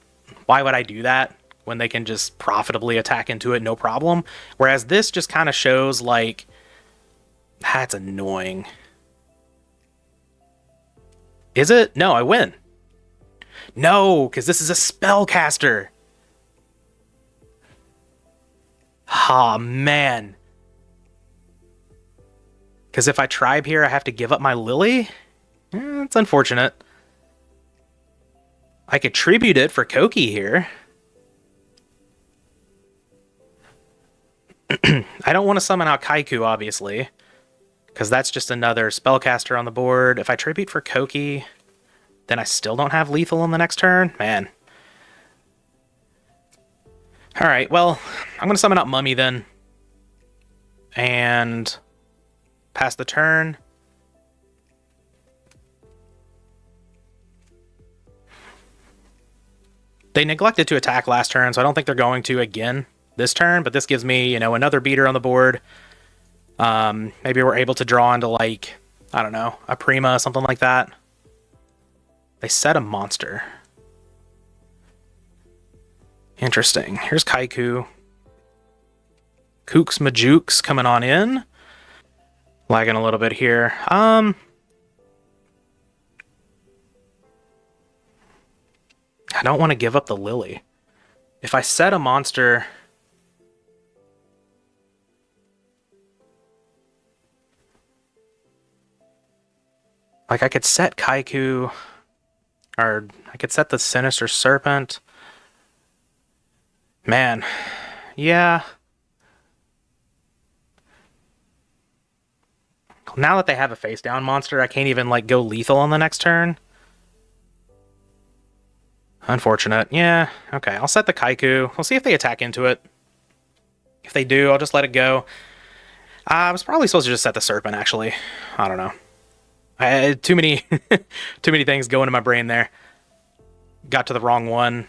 S1: why would I do that when they can just profitably attack into it, no problem? Whereas this just kind of shows, like... That's annoying. Is it? No, I win. No, because this is a spellcaster. Ah, man. Because if I tribe here, I have to give up my Lily? It's unfortunate. I could tribute it for Koki here. I don't want to summon out Kaiku, obviously. Because that's just another spellcaster on the board. If I tribute for Koki, then I still don't have lethal on the next turn? Man. Alright, well, I'm going to summon out Mummy then. And pass the turn. They neglected to attack last turn, so I don't think they're going to again this turn. But this gives me, you know, another beater on the board. Maybe we're able to draw into, like, I don't know, a Prima, something like that. They set a monster. Interesting. Here's Kaiku. Kooks Majooks coming on in. Lagging a little bit here. I don't want to give up the Lily. If I set a monster... Like, I could set Kaiku, or I could set the Sinister Serpent. Man, yeah. Now that they have a face-down monster, I can't even, like, go lethal on the next turn. Unfortunate. Yeah, okay, I'll set the Kaiku. We'll see if they attack into it. If they do, I'll just let it go. I was probably supposed to just set the Serpent, actually. I don't know. I had too many things going in my brain there. Got to the wrong one.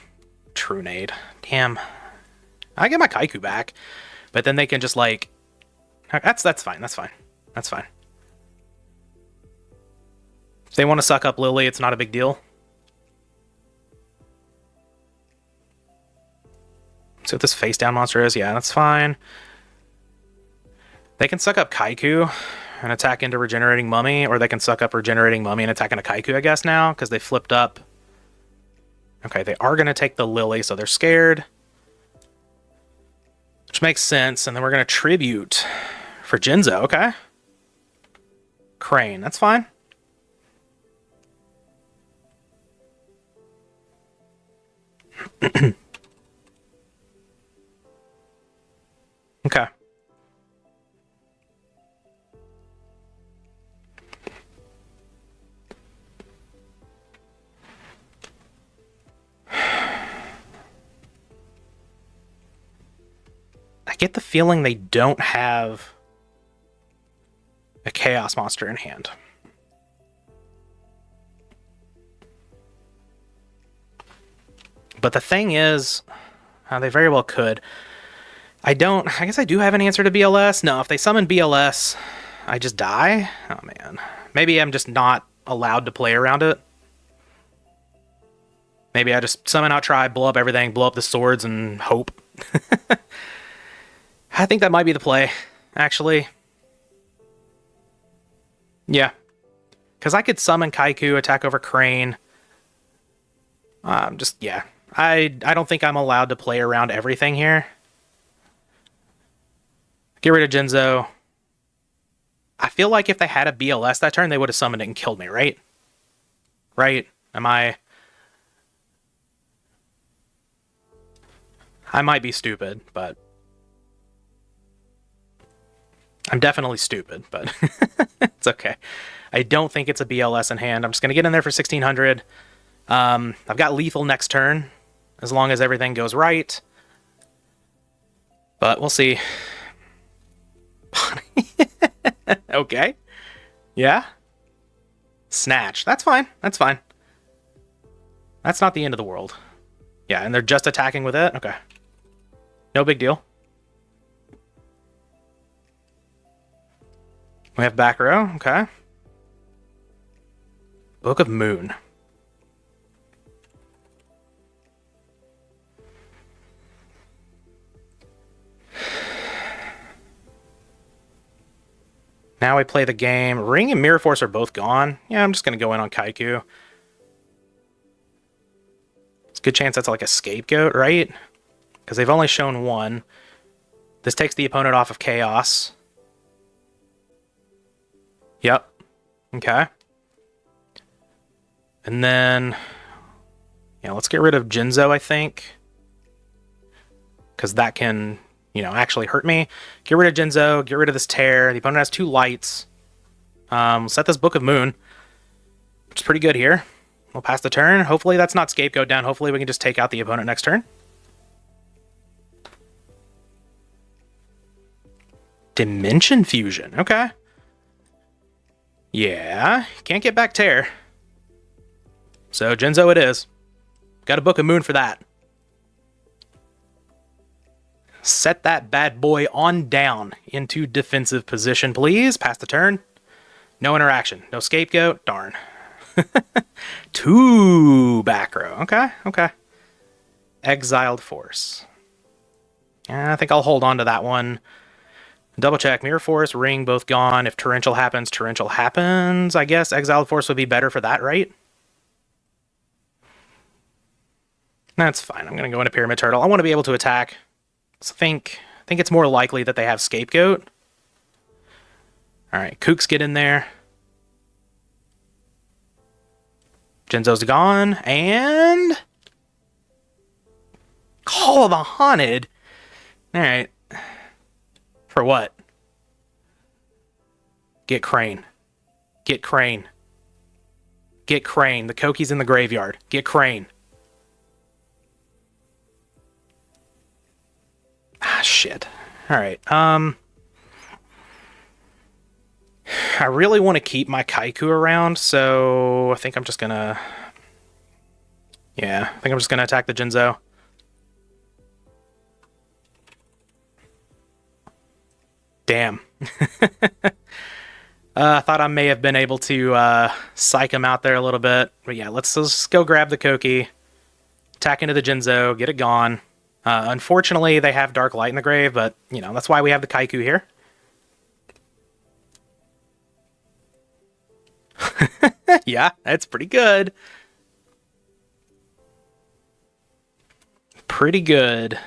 S1: True Nade. Damn. I get my Kaiku back. But then they can just, like... That's fine. That's fine. That's fine. If they want to suck up Lily, it's not a big deal. So what this face-down monster is? Yeah, that's fine. They can suck up Kaiku and attack into Regenerating Mummy, or they can suck up Regenerating Mummy and attack into Kaiku, I guess, now, because they flipped up. Okay, they are going to take the Lily, so they're scared. Which makes sense, and then we're going to Tribute for Jinzo, okay. Crane, that's fine. Okay. I get the feeling they don't have a Chaos monster in hand. But the thing is, they very well could. I guess I do have an answer to BLS. No, if they summon BLS, I just die? Oh, man. Maybe I'm just not allowed to play around it. Maybe I just summon out Tribe, blow up everything, blow up the swords, and hope. I think that might be the play, actually. Yeah. Because I could summon Kaiku, attack over Crane. Yeah. I don't think I'm allowed to play around everything here. Get rid of Jinzo. I feel like if they had a BLS that turn, they would have summoned it and killed me, right? Right? I might be stupid, but... I'm definitely stupid, but it's okay. I don't think it's a BLS in hand. I'm just going to get in there for 1600. I've got lethal next turn, as long as everything goes right. But we'll see. Okay. Yeah. Snatch. That's fine. That's fine. That's not the end of the world. Yeah, and they're just attacking with it? Okay. No big deal. We have back row. Okay. Book of Moon. Now we play the game. Ring and Mirror Force are both gone. Yeah, I'm just going to go in on Kaiku. It's a good chance that's like a scapegoat, right? Because they've only shown one. This takes the opponent off of Chaos. Yep. Okay. And then... yeah, let's get rid of Jinzo, I think. Because that can... you know, actually hurt me. Get rid of Jinzo, get rid of this tear. The opponent has 2 lights. Set this Book of Moon, which is pretty good here. We'll pass the turn. Hopefully that's not Scapegoat down. Hopefully we can just take out the opponent next turn. Dimension Fusion, okay. Yeah, can't get back tear. So Jinzo it is. Got a Book of Moon for that. Set that bad boy on down into defensive position, please. Pass the turn. No interaction. No scapegoat. Darn. 2 back row. Okay, okay. Exiled Force. I think I'll hold on to that one. Double check. Mirror Force, Ring, both gone. If Torrential happens, Torrential happens. I guess Exiled Force would be better for that, right? That's fine. I'm going to go into Pyramid Turtle. I want to be able to attack. So I think it's more likely that they have Scapegoat. Alright, Kooks get in there. Jinzo's gone, and... Call of the Haunted? Alright. For what? Get Crane. Get Crane. Get Crane. The Koki's in the graveyard. Get Crane. Ah, shit. Alright, I really want to keep my Kaiku around, so I think I'm just gonna... yeah, I think I'm just gonna attack the Jinzo. Damn. I thought I may have been able to psych him out there a little bit. But yeah, let's just go grab the Koki, attack into the Jinzo, get it gone. Unfortunately, they have Dark Light in the grave, but, you know, that's why we have the Kaiku here. Yeah, that's pretty good. Pretty good.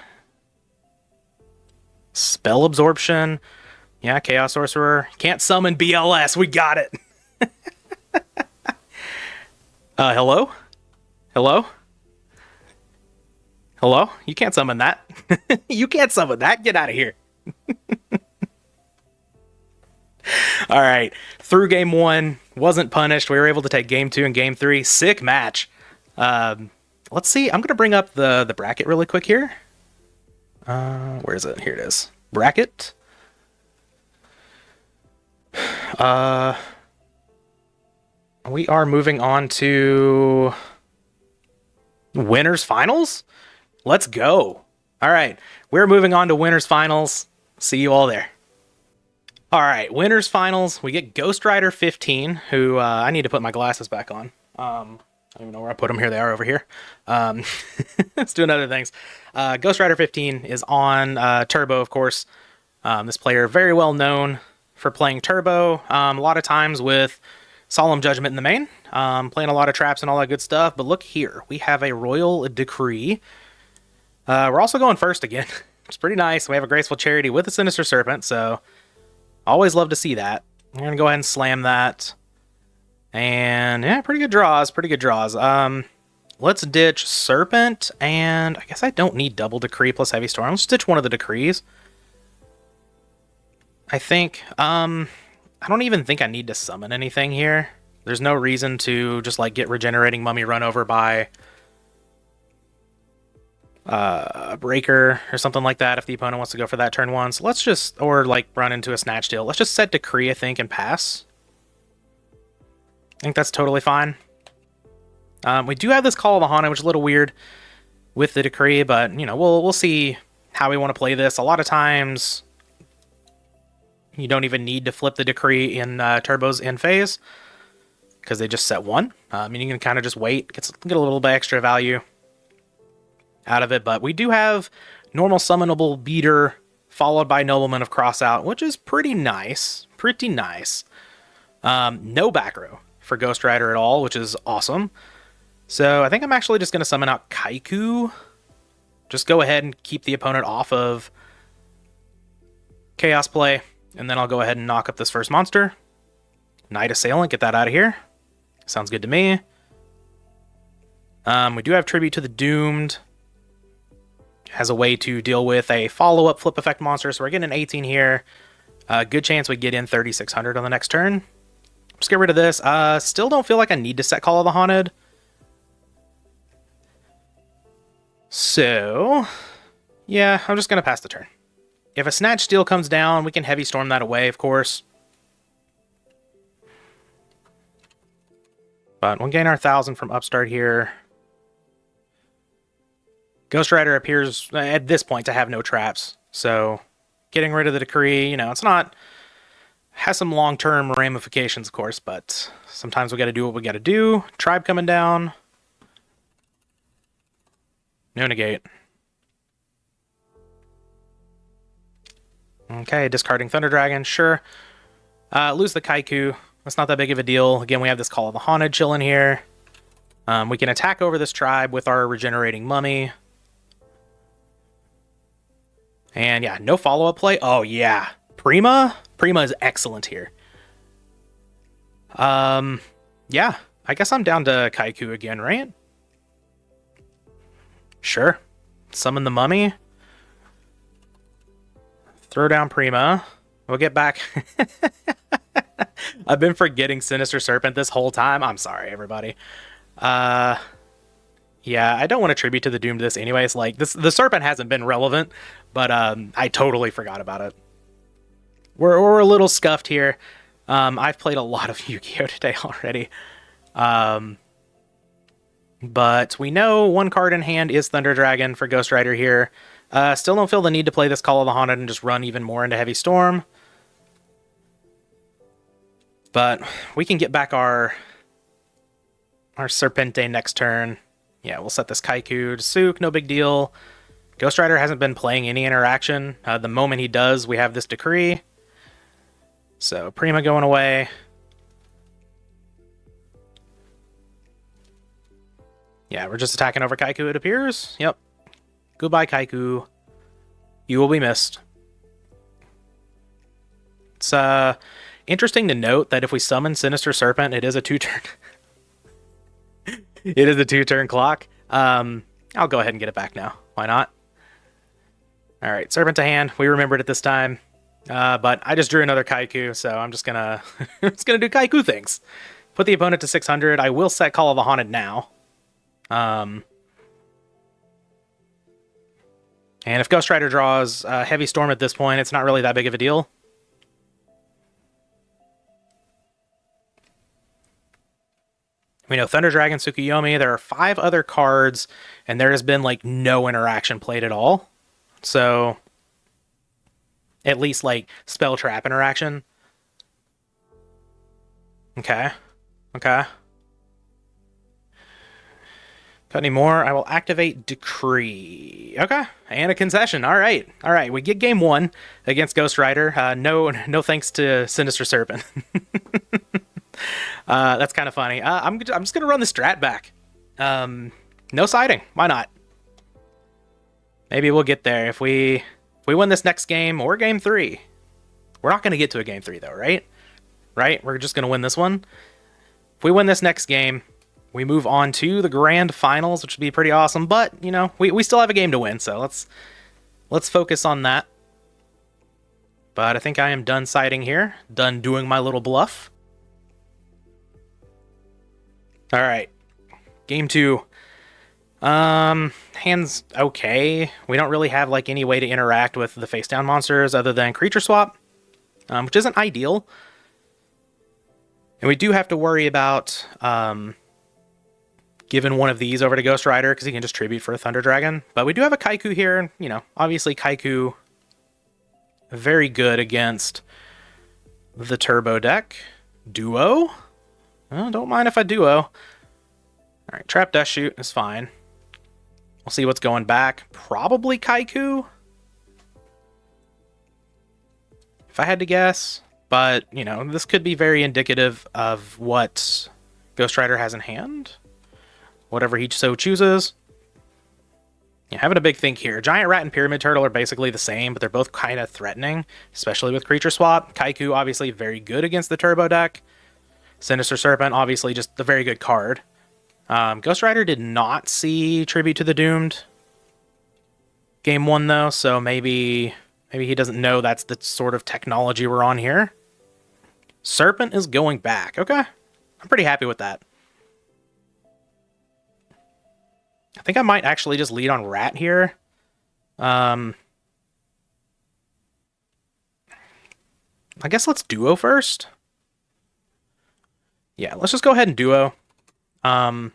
S1: Spell Absorption. Yeah, Chaos Sorcerer. Can't summon BLS. We got it. Hello? Hello? Hello? You can't summon that. You can't summon that. Get out of here. All right. Through game 1. Wasn't punished. We were able to take game 2 and game 3. Sick match. Let's see. I'm going to bring up the bracket really quick here. Where is it? Here it is. Bracket. We are moving on to winners finals. Let's go. All right. we're moving on to winners finals. See you all there. All right, winners finals. We get Ghost Rider 15, who I need to put my glasses back on. I don't even know where I put them. Here they are over here. Let's do another things. Ghost Rider 15 is on Turbo, of course. This player very well known for playing Turbo. A lot of times with Solemn Judgment in the main, playing a lot of traps and all that good stuff. But look here, we have a Royal Decree. We're also going first again. It's pretty nice. We have a Graceful Charity with a Sinister Serpent, so always love to see that. I'm going to go ahead and slam that. And yeah, pretty good draws, pretty good draws. Let's ditch Serpent, and I guess I don't need double Decree plus Heavy Storm. Let's ditch one of the Decrees. I think, I don't even think I need to summon anything here. There's no reason to just like get Regenerating Mummy run over by a Breaker or something like that if the opponent wants to go for that turn one. So let's just, or like run into a Snatch Deal. Let's just set Decree, I think, and pass. I think that's totally fine. We do have this Call of the Haunted, which is a little weird with the Decree, but you know, we'll see how we want to play this. A lot of times you don't even need to flip the Decree in Turbo's in phase because they just set one. And you can kind of just wait, get a little bit extra value out of it. But we do have normal summonable Beater followed by Nobleman of Crossout, which is pretty nice. Pretty nice. No back row for Ghost Rider at all, which is awesome. So I think I'm actually just going to summon out Kaiku. Just go ahead and keep the opponent off of Chaos play. And then I'll go ahead and knock up this first monster. Night Assailant, get that out of here. Sounds good to me. We do have Tribute to the Doomed as a way to deal with a follow-up flip effect monster. So we're getting an 18 here. Good chance we get in 3,600 on the next turn. Just get rid of this. Still don't feel like I need to set Call of the Haunted. So, yeah, I'm just going to pass the turn. If a Snatch Steal comes down, we can Heavy Storm that away, of course. But we'll gain our 1,000 from Upstart here. Ghost Rider appears, at this point, to have no traps. So, getting rid of the Decree, you know, it's not... has some long-term ramifications, of course, but sometimes we got to do what we got to do. Tribe coming down. No negate. Okay, discarding Thunder Dragon, sure. Lose the Kaiku. That's not that big of a deal. Again, we have this Call of the Haunted chilling here. We can attack over this tribe with our Regenerating Mummy. And yeah, no follow-up play. Oh yeah, Prima is excellent here. Yeah, I guess I'm down to Kaiku again, right? Sure. Summon the Mummy. Throw down Prima. We'll get back. I've been forgetting Sinister Serpent this whole time. I'm sorry, everybody. Yeah, I don't want to tribute to the Doomed this anyways. Like, the Serpent hasn't been relevant, but I totally forgot about it. We're a little scuffed here. I've played a lot of Yu-Gi-Oh! Today already. But we know one card in hand is Thunder Dragon for Ghost Rider here. Still don't feel the need to play this Call of the Haunted and just run even more into Heavy Storm. But we can get back our Serpente next turn. Yeah, we'll set this Kaiku to Sook, no big deal. Ghost Rider hasn't been playing any interaction. The moment he does, we have this Decree. So, Prima going away. Yeah, we're just attacking over Kaiku, it appears. Yep. Goodbye, Kaiku. You will be missed. It's interesting to note that if we summon Sinister Serpent, it is a 2-turn. It is a 2-turn clock. I'll go ahead and get it back now. Why not? All right, Serpent to hand. We remembered it this time. But I just drew another Kaiku, so I'm just gonna just gonna do Kaiku things. Put the opponent to 600. I will set Call of the Haunted now. And if Ghost Rider draws Heavy Storm at this point, it's not really that big of a deal. We know Thunder Dragon, Tsukuyomi. There are 5 other cards, and there has been like no interaction played at all. So at least like spell trap interaction. Okay. Okay. Got any more? I will activate Decree. Okay. And a concession. All right. All right. We get game 1 against Ghost Rider. No thanks to Sinister Serpent. That's kind of funny. I'm just going to run the strat back. No siding. Why not? Maybe we'll get there if we win this next game or game 3. We're not going to get to a game 3 though, right? Right? We're just going to win this one. If we win this next game, we move on to the grand finals, which would be pretty awesome. But, you know, we still have a game to win, so let's focus on that. But I think I am done siding here. Done doing my little bluff. All right. Game 2. Hand's okay. We don't really have like any way to interact with the face down monsters other than creature swap, which isn't ideal. And we do have to worry about giving one of these over to Ghost Rider because he can just tribute for a Thunder Dragon. But we do have a Kaiku here. You know, obviously Kaiku very good against the Turbo deck. Duo? Oh, don't mind if I duo. All right, Trap Dust Shoot is fine. We'll see what's going back. Probably Kaiku, if I had to guess. But, you know, this could be very indicative of what Ghost Rider has in hand. Whatever he so chooses. Yeah, having a big think here. Giant Rat and Pyramid Turtle are basically the same, but they're both kind of threatening, especially with Creature Swap. Kaiku, obviously, very good against the Turbo deck. Sinister Serpent, obviously, just a very good card. Ghost Rider did not see Tribute to the Doomed game 1, though, so maybe he doesn't know that's the sort of technology we're on here. Serpent is going back. Okay. I'm pretty happy with that. I think I might actually just lead on Rat here. I guess let's duo first. Yeah, let's just go ahead and duo. I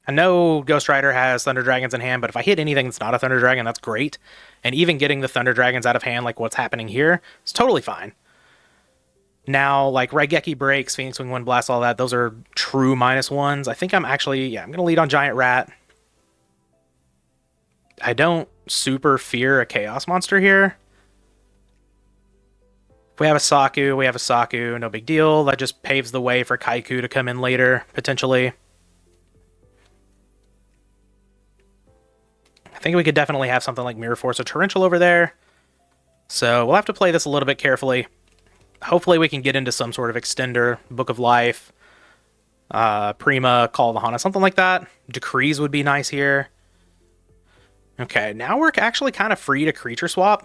S1: know Ghost Rider has Thunder Dragons in hand, but if I hit anything that's not a Thunder Dragon, that's great. And even getting the Thunder Dragons out of hand, like what's happening here, is totally fine. Now, like Raigeki Breaks, Phoenix Wing, Wind Blast, all that, those are true -1s. I think I'm actually, yeah, I'm going to lead on Giant Rat. I don't super fear a Chaos Monster here. If we have a Saku, we have a Saku, no big deal. That just paves the way for Kaiku to come in later, potentially. I think we could definitely have something like Mirror Force or Torrential over there. So we'll have to play this a little bit carefully. Hopefully we can get into some sort of extender, Book of Life, Prima, Call of the Hana, something like that. Decrees would be nice here. Okay, now we're actually kind of free to creature swap.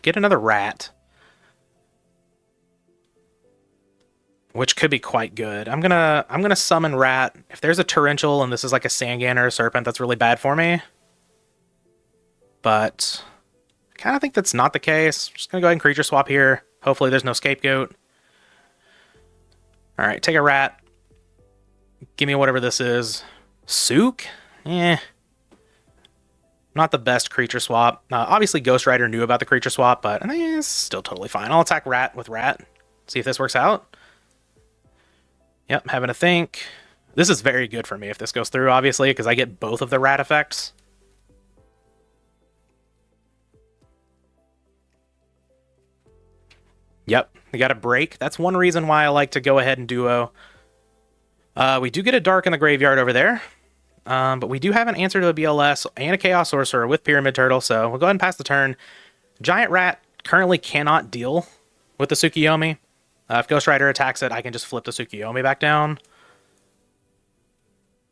S1: Get another Rat, which could be quite good. I'm gonna summon Rat. If there's a Torrential and this is like a Sangan or a Serpent, that's really bad for me. But I kind of think that's not the case. I'm just gonna go ahead and creature swap here. Hopefully there's no Scapegoat. All right, take a Rat. Give me whatever this is. Sook? Eh. Not the best creature swap. Obviously Ghost Rider knew about the creature swap, but I think it's still totally fine. I'll attack Rat with Rat. See if this works out. Yep, having a think. This is very good for me if this goes through, obviously, because I get both of the Rat effects. Yep, we got a break. That's one reason why I like to go ahead and duo. We do get a Dark in the graveyard over there. But we do have an answer to a BLS and a Chaos Sorcerer with Pyramid Turtle, so we'll go ahead and pass the turn. Giant Rat currently cannot deal with the Tsukiyomi. If Ghost Rider attacks it, I can just flip the Tsukiyomi back down.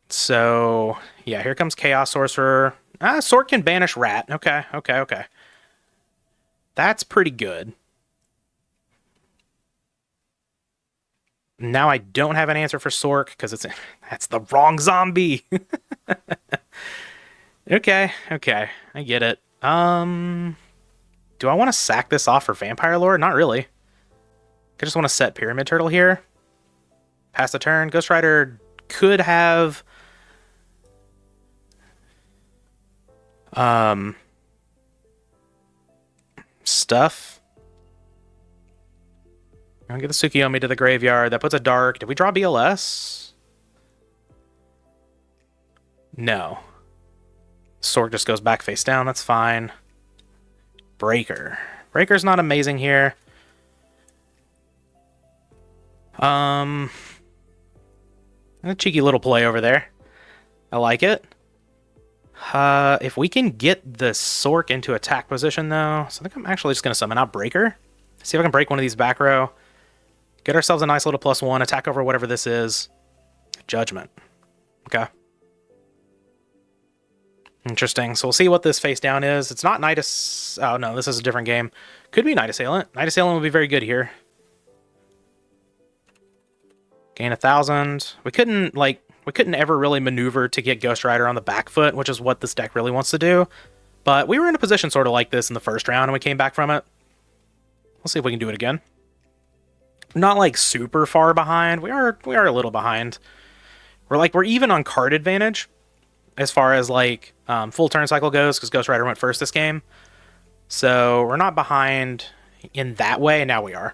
S1: So, yeah, here comes Chaos Sorcerer. Sword can banish Rat. Okay. That's pretty good. Now I don't have an answer for Sork because that's the wrong zombie. Okay, I get it. Do I want to sack this off for Vampire Lord? Not really. I just want to set Pyramid Turtle here. Pass the turn. Ghost Rider could have Stuff. I'm gonna get the Tsukiyomi to the graveyard. That puts a dark. Did we draw BLS? No. Sword just goes back face down. That's fine. Breaker. Breaker's not amazing here. A cheeky little play over there. I like it. If we can get the Sork into attack position, though, so I think I'm actually just going to summon out Breaker. See if I can break one of these back row. Get ourselves a nice little +1. Attack over whatever this is. Judgment. Okay. Interesting. So we'll see what this face down is. It's not Night... Oh, no, this is a different game. Could be Night Assailant. Night Assailant would be very good here. Gain 1,000. We couldn't ever really maneuver to get Ghost Rider on the back foot, which is what this deck really wants to do. But we were in a position sort of like this in the first round, and we came back from it. We'll see if we can do it again. Not like super far behind. We are a little behind. We're even on card advantage as far as like full turn cycle goes, because Ghost Rider went first this game. So we're not behind in that way. Now we are.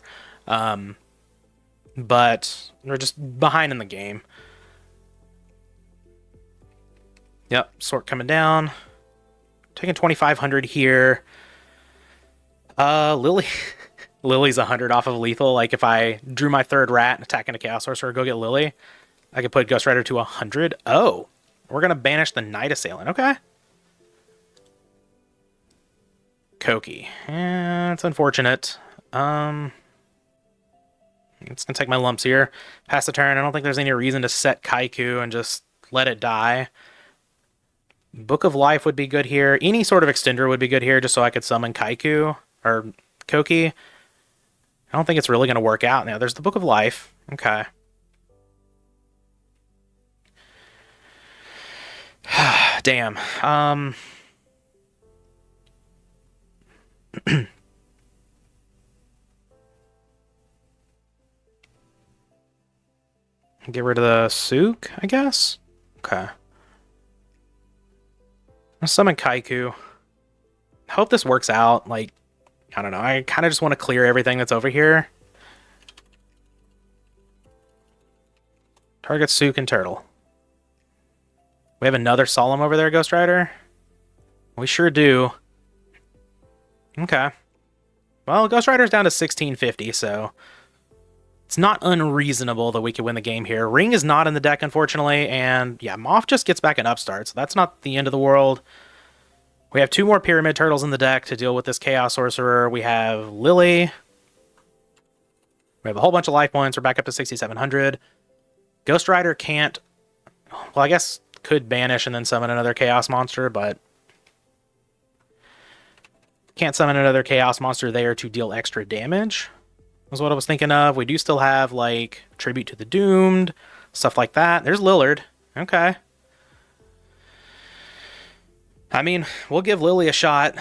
S1: But we're just behind in the game. Yep, Sork coming down. Taking 2,500 here. Lily. Lily's 100 off of lethal. Like, if I drew my third rat and attack into Chaos Sorcerer, go get Lily, I could put Ghost Rider to 100. Oh, we're going to banish the Night Assailant. Okay. Koki. Yeah, it's unfortunate. It's going to take my lumps here. Pass the turn. I don't think there's any reason to set Kaiku and just let it die. Book of Life would be good here. Any sort of extender would be good here, just so I could summon Kaiku or Koki. I don't think it's really going to work out. Now, there's the Book of Life. Okay. Damn. Get rid of the Sook, I guess? Okay. I'll summon Kaiku. Hope this works out. Like, I don't know. I kind of just want to clear everything that's over here. Target Sook and Turtle. We have another Solemn over there, Ghost Rider? We sure do. Okay. Well, Ghost Rider's down to 1650, so it's not unreasonable that we could win the game here. Ring is not in the deck, unfortunately, and yeah, Moth just gets back an upstart, so that's not the end of the world. We have 2 more Pyramid Turtles in the deck to deal with this Chaos Sorcerer. We have Lily. We have a whole bunch of life points. We're back up to 6,700. Ghost Rider can't... Well, I guess could banish and then summon another Chaos Monster, but can't summon another Chaos Monster there to deal extra damage, was what I was thinking of. We do still have, like, Tribute to the Doomed, stuff like that. There's Lillard. Okay. I mean, we'll give Lily a shot.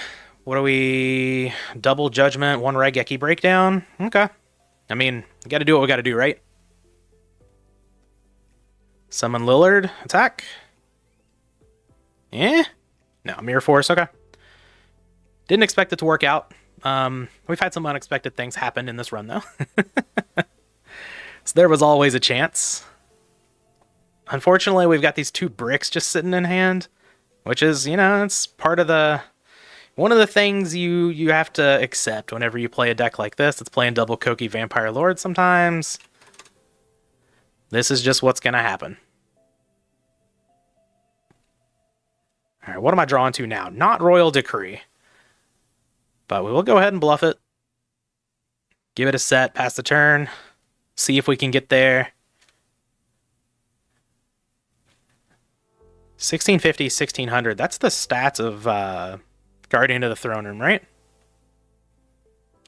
S1: What do we... Double Judgment, 1 Raigeki Breakdown? Okay. I mean, we gotta do what we gotta do, right? Summon Lillard. Attack. Eh? No, Mirror Force. Okay. Didn't expect it to work out. We've had some unexpected things happen in this run, though. So there was always a chance. Unfortunately, we've got these 2 bricks just sitting in hand, which is, you know, it's part of the... One of the things you have to accept whenever you play a deck like this. It's playing double Koki Vampire Lord sometimes. This is just what's going to happen. Alright, what am I drawing to now? Not Royal Decree. But we will go ahead and bluff it. Give it a set, pass the turn. See if we can get there. 1650, 1600. That's the stats of Guardian of the Throne Room, right?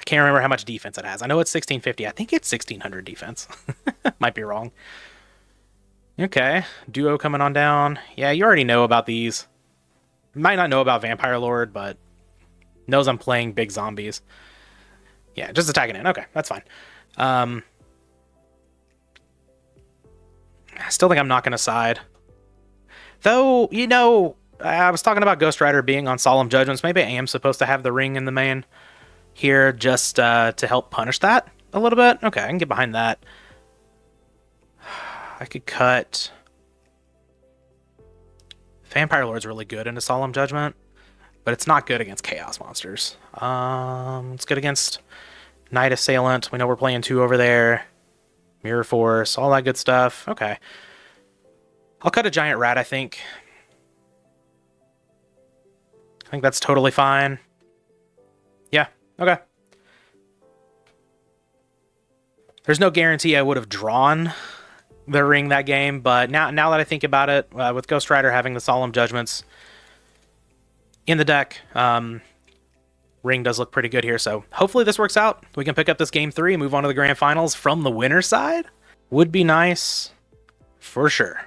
S1: I can't remember how much defense it has. I know it's 1650. I think it's 1600 defense. Might be wrong. Okay. Duo coming on down. Yeah, you already know about these. You might not know about Vampire Lord, but knows I'm playing big zombies. Yeah, just attacking in. Okay, that's fine. I still think I'm not going to side. Though, you know, I was talking about Ghost Rider being on Solemn Judgments. Maybe I am supposed to have the ring in the main here just to help punish that a little bit. Okay, I can get behind that. I could cut... Vampire Lord's really good into Solemn Judgment, but it's not good against Chaos Monsters. It's good against Night Assailant. We know we're playing 2 over there. Mirror Force, all that good stuff. Okay. I'll cut a Giant Rat, I think. I think that's totally fine. Yeah, okay. There's no guarantee I would have drawn the ring that game, but now that I think about it, with Ghost Rider having the Solemn Judgments in the deck, ring does look pretty good here, so hopefully this works out. We can pick up this game 3 and move on to the grand finals from the winner's side. Would be nice, for sure.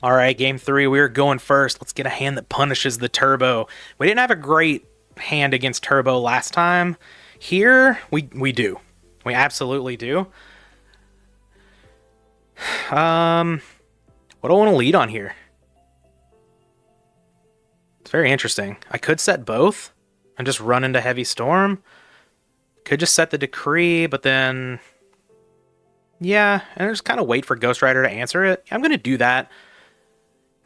S1: All right, game 3, we're going first. Let's get a hand that punishes the Turbo. We didn't have a great hand against Turbo last time. Here, we do. We absolutely do. What do I want to lead on here? It's very interesting. I could set both and just run into Heavy Storm. Could just set the Decree, but then... yeah, and just kind of wait for Ghost Rider to answer it. I'm going to do that.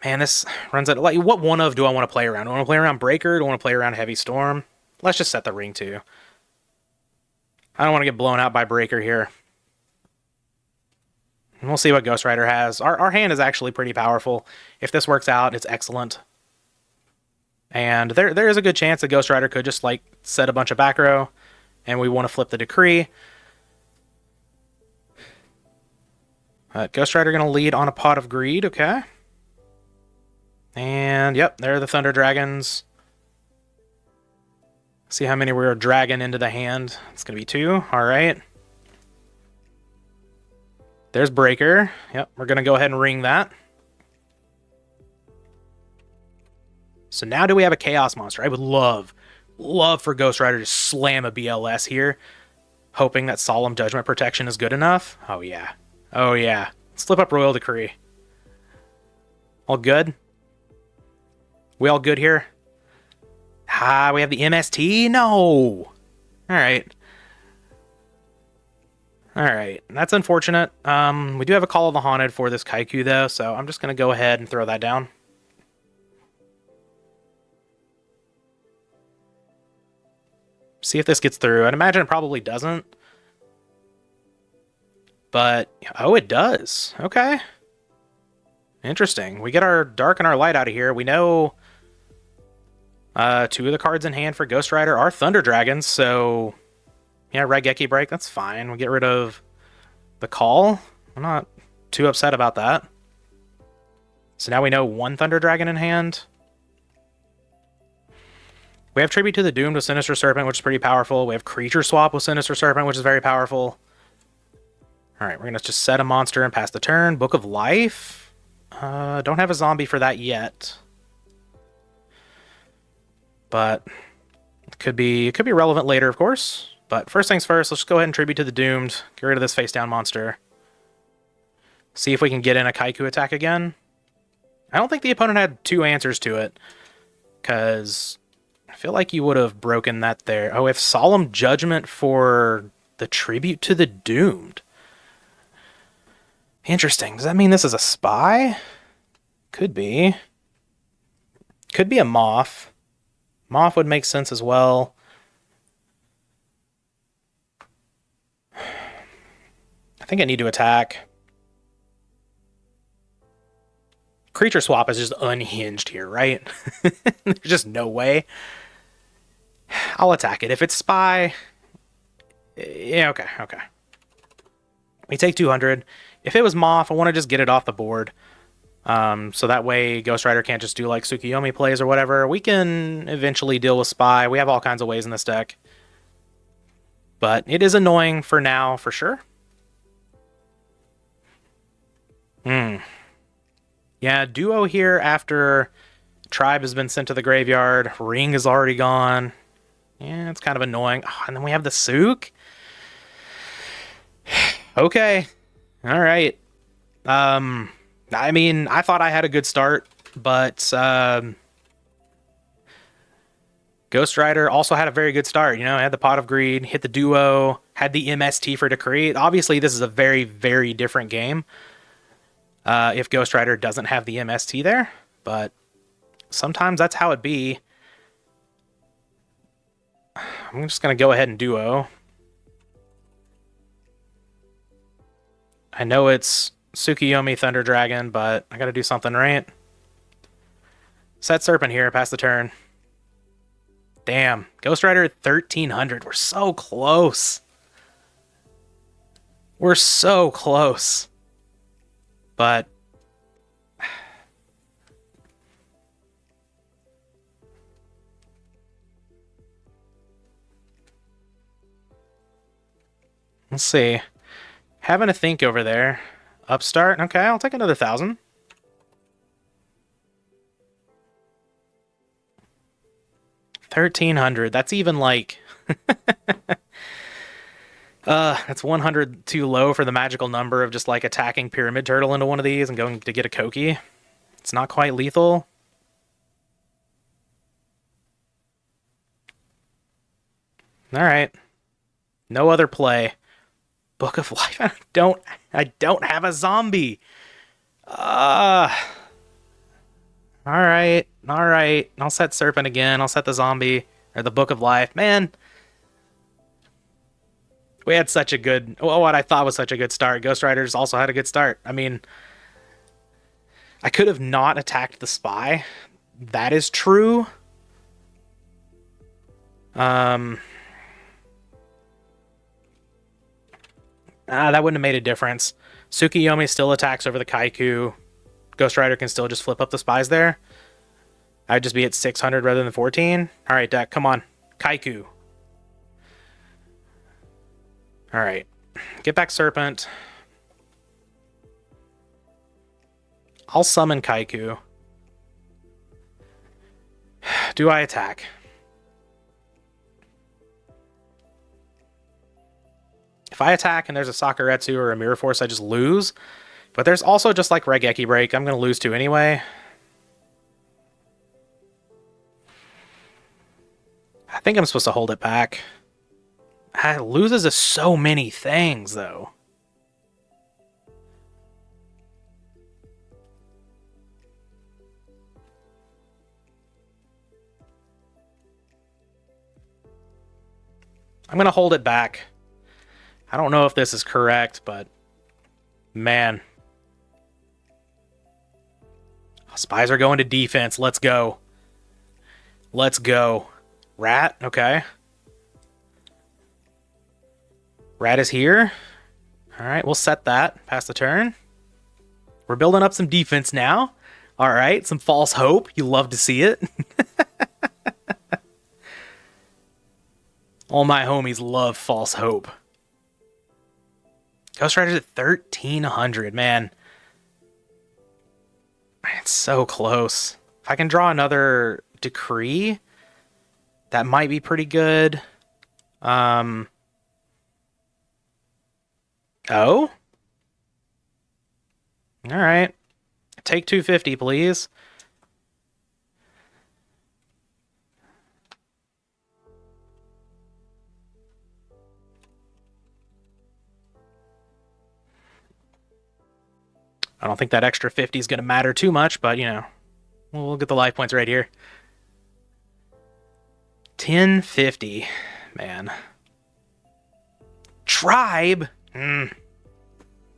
S1: Man, this runs out... like, what one of do I want to play around? Do I want to play around Breaker? Do I want to play around Heavy Storm? Let's just set the ring too. I don't want to get blown out by Breaker here. And we'll see what Ghost Rider has. Our hand is actually pretty powerful. If this works out, it's excellent. And there is a good chance that Ghost Rider could just, like, set a bunch of back row, and we want to flip the Decree. Ghost Rider going to lead on a Pot of Greed, okay. And, yep, there are the Thunder Dragons. See how many we're dragging into the hand. It's going to be 2. All right. There's Breaker. Yep, we're going to go ahead and ring that. So now do we have a Chaos Monster? I would love for Ghost Rider to slam a BLS here, hoping that Solemn Judgment protection is good enough. Oh, yeah. Oh, yeah. Let's flip up Royal Decree. All good? We all good here? Ah, we have the MST? No! Alright. Alright, that's unfortunate. We do have a Call of the Haunted for this Kaiku, though, so I'm just going to go ahead and throw that down. See if this gets through. I'd imagine it probably doesn't. But, oh, it does. Okay. Interesting. We get our Dark and our Light out of here. We know 2 of the cards in hand for Ghost Rider are Thunder Dragons, so yeah, Raigeki Break, that's fine. We get rid of the Call. I'm not too upset about that. So now we know 1 Thunder Dragon in hand. We have Tribute to the Doomed with Sinister Serpent, which is pretty powerful. We have Creature Swap with Sinister Serpent, which is very powerful. Alright, we're going to just set a monster and pass the turn. Book of Life. Don't have a zombie for that yet. But it could be relevant later, of course. But first things first, let's just go ahead and Tribute to the Doomed. Get rid of this face-down monster. See if we can get in a Kaiku attack again. I don't think the opponent had 2 answers to it, because I feel like you would have broken that there. Oh, we have Solemn Judgment for the Tribute to the Doomed. Interesting. Does that mean this is a spy? Could be. Could be a Moth. Moth would make sense as well. I think I need to attack. Creature Swap is just unhinged here, right? There's just no way. I'll attack it. If it's Spy... yeah, okay. We take 200. If it was Moth, I want to just get it off the board. So that way Ghost Rider can't just do like Tsukiyomi plays or whatever. We can eventually deal with Spy. We have all kinds of ways in this deck. But it is annoying for now, for sure. Yeah, duo here after Tribe has been sent to the graveyard. Ring is already gone. Yeah, it's kind of annoying. Oh, and then we have the Sook. Okay. All right. I mean, I thought I had a good start, but Ghost Rider also had a very good start. You know, had the Pot of Greed, hit the Duo, had the MST for Decree. Obviously, this is a very, very different game if Ghost Rider doesn't have the MST there, but sometimes that's how it be. I'm just going to go ahead and Duo. I know it's Tsukiyomi Thunder Dragon, but I got to do something right. Set Serpent here, pass the turn. Damn. Ghost Rider at 1300. We're so close. We're so close. But let's see. Having a think over there. Upstart. Okay, I'll take another 1,000. $1,300. That's even like that's 100 too low for the magical number of just like attacking Pyramid Turtle into one of these and going to get a Koki. It's not quite lethal. All right. No other play. Book of Life. I don't have a zombie. All right. All right. I'll set Serpent again. I'll set the zombie or the Book of Life. Man, we had such a good, well, what I thought was such a good start. Ghost Riders also had a good start. I mean, I could have not attacked the spy. That is true. That wouldn't have made a difference. Tsukiyomi still attacks over the Kaiku. Ghost Rider can still just flip up the spies there. I'd just be at 600 rather than 14. All right, deck, come on. Kaiku. All right. Get back Serpent. I'll summon Kaiku. Do I attack? If I attack and there's a Sakuretsu or a Mirror Force, I just lose. But there's also just like Regeki Break. I'm going to lose to anyway. I think I'm supposed to hold it back. It loses to so many things, though. I'm going to hold it back. I don't know if this is correct, but man. Spies are going to defense. Let's go. Let's go. Rat, okay. Rat is here. All right, we'll set that. Pass the turn. We're building up some defense now. All right, some false hope. You love to see it. All my homies love false hope. Ghost Rider's at 1,300, man. It's so close. If I can draw another Decree, that might be pretty good. Oh? Alright. Take 250, please. I don't think that extra 50 is going to matter too much, but, you know, we'll get the life points right here. 1050. Man. Tribe?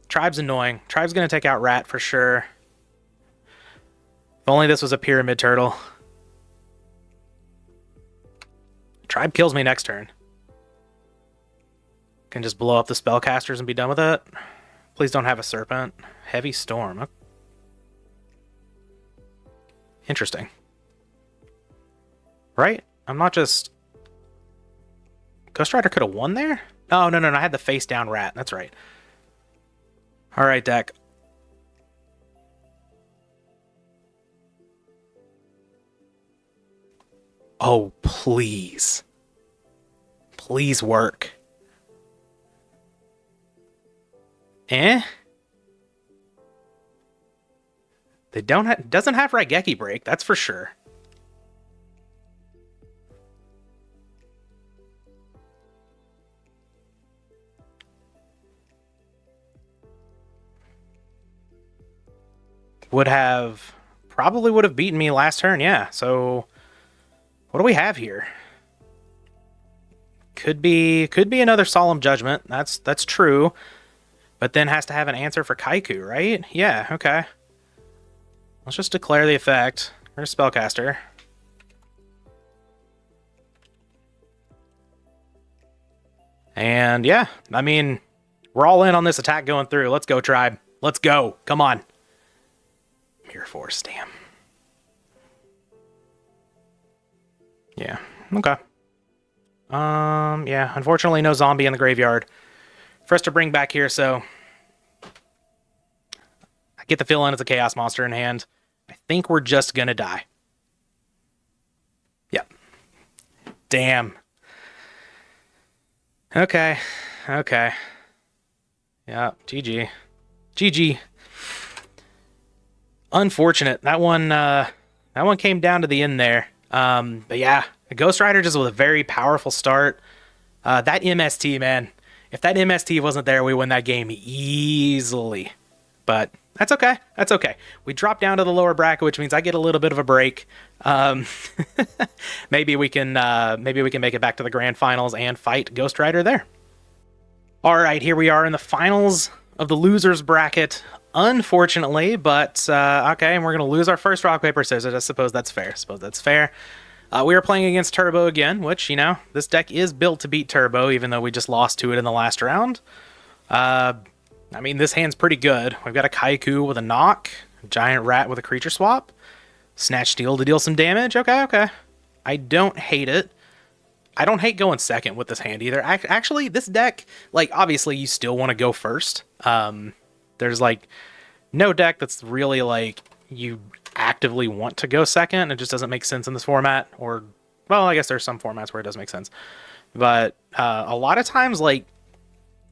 S1: Tribe's annoying. Tribe's going to take out Rat for sure. If only this was a Pyramid Turtle. Tribe kills me next turn. Can just blow up the spellcasters and be done with it. Please don't have a Serpent. Heavy Storm. Interesting. Right? I'm not just... Ghost Rider could have won there? Oh, no. I had the face down Rat. That's right. Alright, deck. Oh, please. Please work. Eh? They doesn't have Raigeki Break, that's for sure. Probably would have beaten me last turn, yeah. So what do we have here? Could be another Solemn Judgment. That's true. But then has to have an answer for Kaiku, right? Yeah, okay. Let's just declare the effect. We're a spellcaster. And yeah, I mean, we're all in on this attack going through. Let's go, Tribe. Let's go. Come on. Mirror Force, damn. Yeah, okay. Yeah, unfortunately no zombie in the graveyard for us to bring back here, so I get the feeling it's a Chaos Monster in hand. I think we're just gonna die. Yep. Damn. Okay. Okay. Yeah, GG. GG. Unfortunate. That one came down to the end there. But yeah, the Ghost Rider just with a very powerful start. That MST, man. If that MST wasn't there, we win that game easily. But that's okay. That's okay. We drop down to the lower bracket, which means I get a little bit of a break. Maybe we can make it back to the grand finals and fight Ghost Rider there. All right, here we are in the finals of the losers bracket. Unfortunately, but okay, and we're gonna lose our first rock paper scissors. I suppose that's fair. We are playing against Turbo again, which, you know, this deck is built to beat Turbo, even though we just lost to it in the last round. I mean, this hand's pretty good. We've got a Kaiku with a knock, a giant rat with a creature swap, Snatch Steel to deal some damage. Okay. I don't hate it. I don't hate going second with this hand either. Actually, this deck, like, obviously you still want to go first. There's, like, no deck that's really, like, you actively want to go second. It just doesn't make sense in this format. Or, well, I guess there's some formats where it does make sense. But a lot of times, like,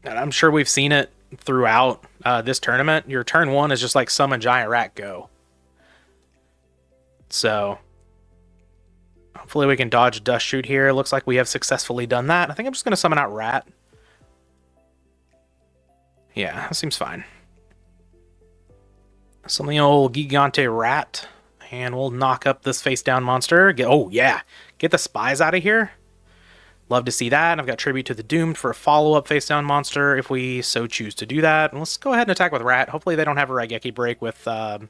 S1: and I'm sure we've seen it throughout this tournament, your turn one is just like summon Giant Rat, go. So hopefully we can dodge Dust Shoot here. Looks like we have successfully done that. I think I'm just going to summon out Rat. Yeah, that seems fine. Summon the old Gigante Rat, and we'll knock up this face-down monster. Oh, yeah. Get the spies out of here. Love to see that. I've got Tribute to the Doomed for a follow-up face-down monster if we so choose to do that. And let's go ahead and attack with Rat. Hopefully they don't have a Raigeki break with a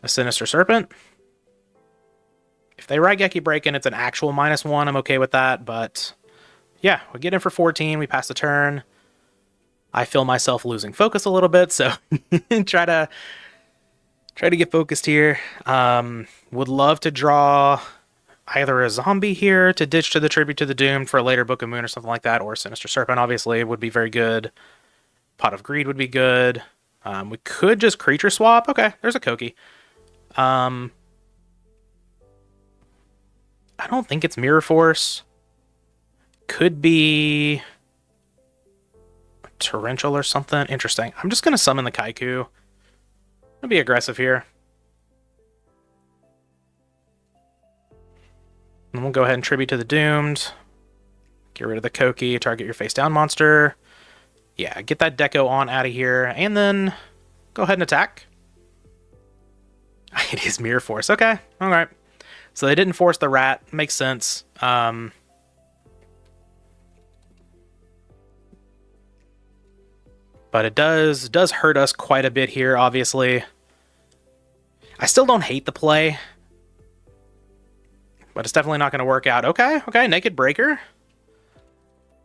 S1: Sinister Serpent. If they Raigeki break and it's an actual -1, I'm okay with that. But yeah, we get in for 14. We pass the turn. I feel myself losing focus a little bit, so try to get focused here. Would love to draw either a zombie here to ditch to the Tribute to the Doomed for a later Book of Moon or something like that, or Sinister Serpent, obviously, would be very good. Pot of Greed would be good. We could just creature swap. Okay, there's a Koki. I don't think it's Mirror Force. Could be Torrential or something. Interesting. I'm just going to summon the Kaiku. I'll be aggressive here. And we'll go ahead and Tribute to the Doomed. Get rid of the Koki. Target your face-down monster. Yeah, get that Deco on out of here. And then go ahead and attack. It is Mirror Force. Okay. All right. So they didn't force the Rat. Makes sense. But it does hurt us quite a bit here, obviously. I still don't hate the play. But it's definitely not going to work out. Okay, Naked Breaker.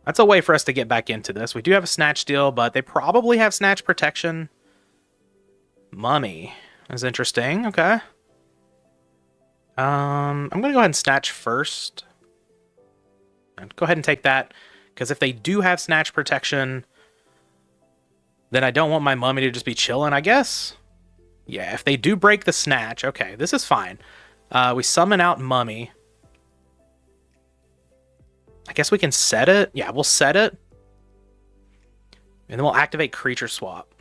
S1: That's a way for us to get back into this. We do have a Snatch Steal, but they probably have Snatch Protection. Mummy is interesting. Okay. I'm going to go ahead and Snatch first. And go ahead and take that. Because if they do have Snatch Protection, then I don't want my Mummy to just be chilling, I guess. Yeah, if they do break the Snatch, okay, this is fine. We summon out Mummy. I guess we can set it. Yeah, we'll set it. And then we'll activate Creature Swap.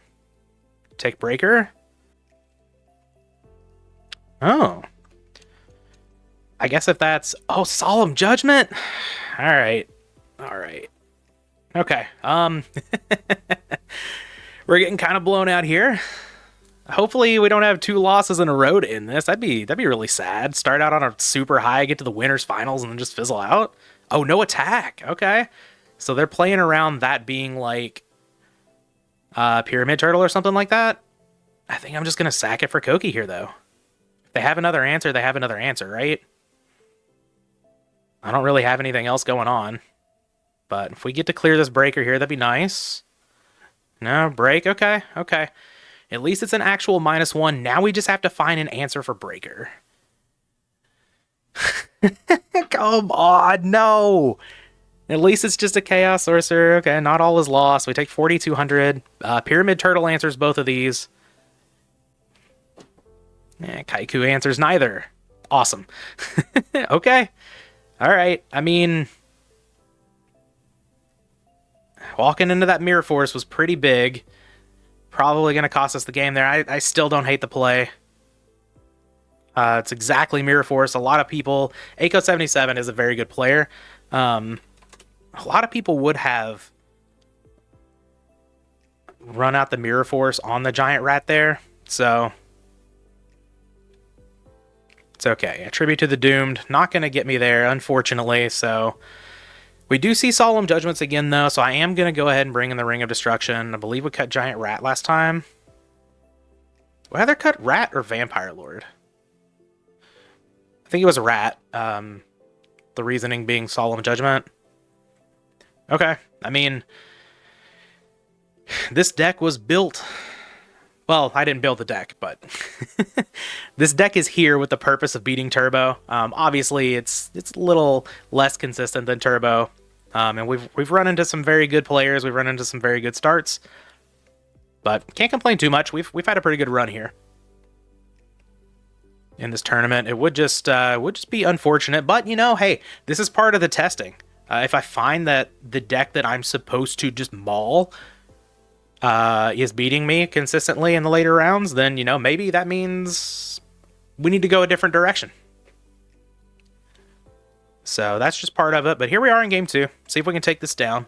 S1: Take Breaker. Oh. I guess if that's... Oh, Solemn Judgment? Alright. Alright. Okay. We're getting kind of blown out here. Hopefully we don't have 2 losses in a row to end this. That'd be really sad. Start out on a super high, get to the winners finals, and then just fizzle out. Oh, no attack. Okay. So they're playing around that being like Pyramid Turtle or something like that. I think I'm just going to sack it for Koki here, though. If they have another answer, they have another answer, right? I don't really have anything else going on. But if we get to clear this breaker here, that'd be nice. No, break. Okay, okay. At least it's an actual -1. Now we just have to find an answer for breaker. Come on, no. At least it's just a Chaos Sorcerer. Okay, not all is lost. We take 4,200. Pyramid Turtle answers both of these. Kaiku answers neither. Awesome. Okay. All right. I mean, walking into that Mirror Force was pretty big. Probably going to cost us the game there. I still don't hate the play. It's exactly Mirror Force. A lot of people... Aiko77 is a very good player. A lot of people would have run out the Mirror Force on the Giant Rat there. So... it's okay. A Tribute to the Doomed. Not going to get me there, unfortunately. So... we do see Solemn Judgments again, though, so I am going to go ahead and bring in the Ring of Destruction. I believe we cut Giant Rat last time. We either cut Rat or Vampire Lord. I think it was a Rat. The reasoning being Solemn Judgment. Okay. I mean, this deck was built... well, I didn't build the deck, but this deck is here with the purpose of beating Turbo. Obviously, it's a little less consistent than Turbo, and we've run into some very good players. We've run into some very good starts, but can't complain too much. We've had a pretty good run here in this tournament. It would just be unfortunate, but you know, hey, this is part of the testing. If I find that the deck that I'm supposed to just maul is beating me consistently in the later rounds, then, you know, maybe that means we need to go a different direction. So that's just part of it. But here we are in game 2. See if we can take this down.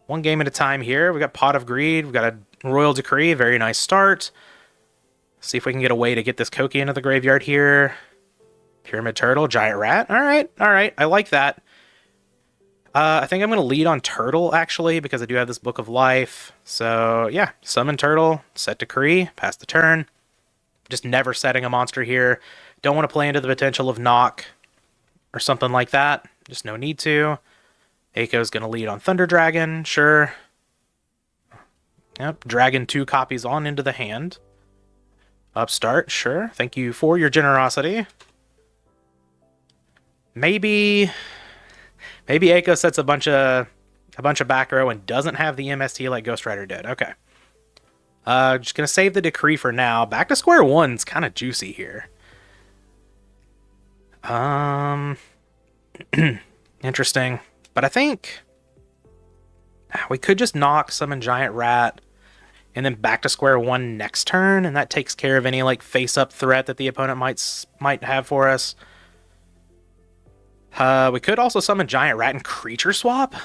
S1: One game at a time here. We got Pot of Greed. We've got a Royal Decree. Very nice start. See if we can get a way to get this Koki into the graveyard here. Pyramid Turtle, Giant Rat. All right, all right. I like that. I think I'm going to lead on Turtle, actually, because I do have this Book of Life. So, yeah, summon Turtle, set Decree, pass the turn. Just never setting a monster here. Don't want to play into the potential of Knock or something like that. Just no need to. Aiko's going to lead on Thunder Dragon, sure. Yep, Dragon 2 copies on into the hand. Upstart, sure. Thank you for your generosity. Maybe Aiko sets a bunch of back row and doesn't have the MST like Ghost Rider did. Okay. Just gonna save the Decree for now. Back to square one's kind of juicy here. Interesting. But I think we could just knock, summon Giant Rat, and then back to square one next turn, and that takes care of any like face-up threat that the opponent might have for us. We could also summon Giant Rat and Creature Swap.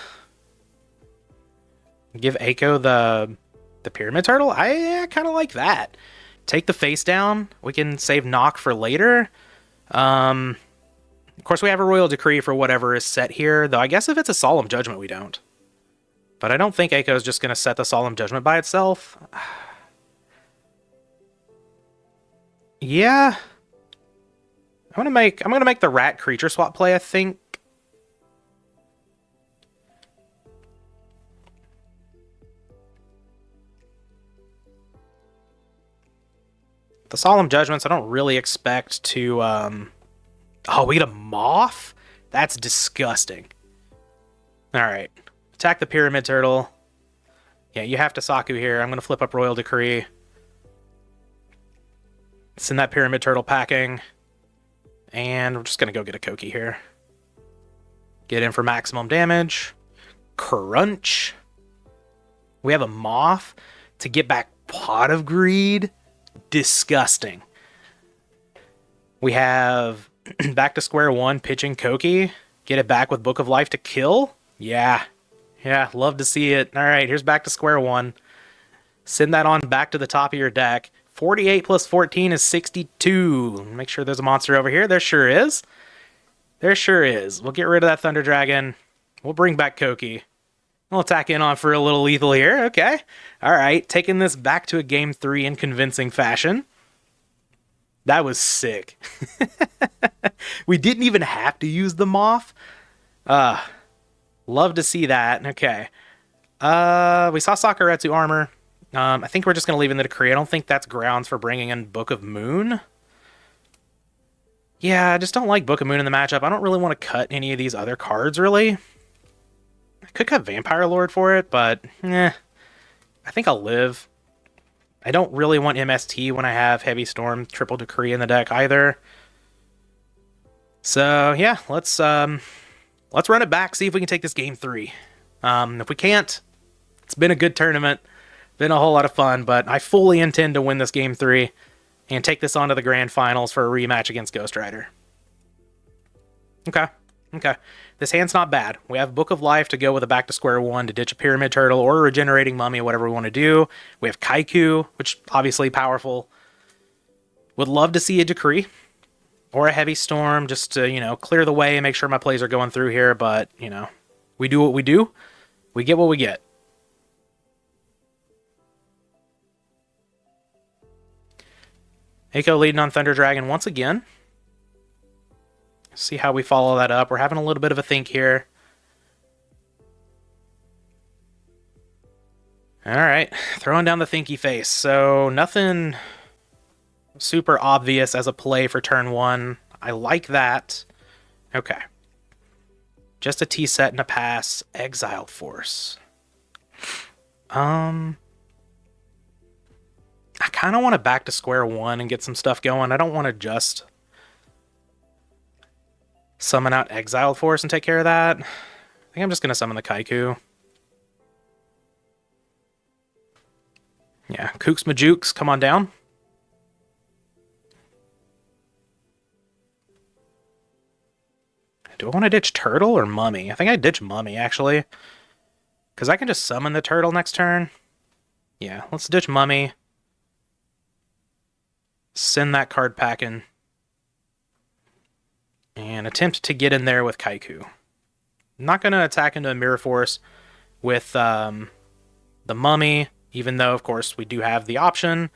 S1: Give Aiko the Pyramid Turtle. I kind of like that. Take the face down. We can save Knock for later. Of course, we have a Royal Decree for whatever is set here, though I guess if it's a Solemn Judgment, we don't. But I don't think Aiko is just going to set the Solemn Judgment by itself. Yeah. I'm gonna make the Rat Creature Swap play, I think. The Solemn Judgments, I don't really expect to oh, we get a Moth? That's disgusting. Alright. Attack the Pyramid Turtle. Yeah, you have to Saku here. I'm gonna flip up Royal Decree. Send that Pyramid Turtle packing. And we're just going to go get a Koki here. Get in for maximum damage. Crunch. We have a Moth to get back Pot of Greed. Disgusting. We have back to square one, pitching Koki. Get it back with Book of Life to kill? Yeah. Yeah, love to see it. All right, here's back to square one. Send that on back to the top of your deck. 48 plus 14 is 62. Make sure there's a monster over here. There sure is. There sure is. We'll get rid of that Thunder Dragon. We'll bring back Koki. We'll attack in on for a little lethal here. Okay. All right, taking this back to a game 3 in convincing fashion. That was sick. We didn't even have to use the Moth. Love to see that. Okay. We saw Sakuretsu armor. I think we're just going to leave in the decree. I don't think that's grounds for bringing in Book of Moon. Yeah, I just don't like Book of Moon in the matchup. I don't really want to cut any of these other cards, really. I could cut Vampire Lord for it, but I think I'll live. I don't really want MST when I have Heavy Storm, Triple Decree in the deck either. So yeah, let's run it back, see if we can take this game 3. If we can't, it's been a good tournament, been a whole lot of fun, but I fully intend to win this game 3 and take this on to the grand finals for a rematch against Ghost Rider. Okay. This hand's not bad. We have Book of Life to go with a back to square one to ditch a Pyramid Turtle or a Regenerating Mummy, whatever we want to do. We have Kaiku, which obviously powerful. Would love to see a Decree or a Heavy Storm just to, clear the way and make sure my plays are going through here, but, we do what we do. We get what we get. Eiko leading on Thunder Dragon once again. See how we follow that up. We're having a little bit of a think here. All right, throwing down the thinky face. So nothing super obvious as a play for turn 1. I like that. Okay. Just a T-set and a pass. Exile Force. I kind of want to back to square one and get some stuff going. I don't want to just summon out Exile Force and take care of that. I think I'm just going to summon the Kaiku. Yeah, Kooks Majooks, come on down. Do I want to ditch Turtle or Mummy? I think I ditch Mummy, actually. Because I can just summon the Turtle next turn. Yeah, let's ditch Mummy. Send that card packing. And attempt to get in there with Kaiku. I'm not going to attack into a Mirror Force with the Mummy, even though, of course, we do have the option.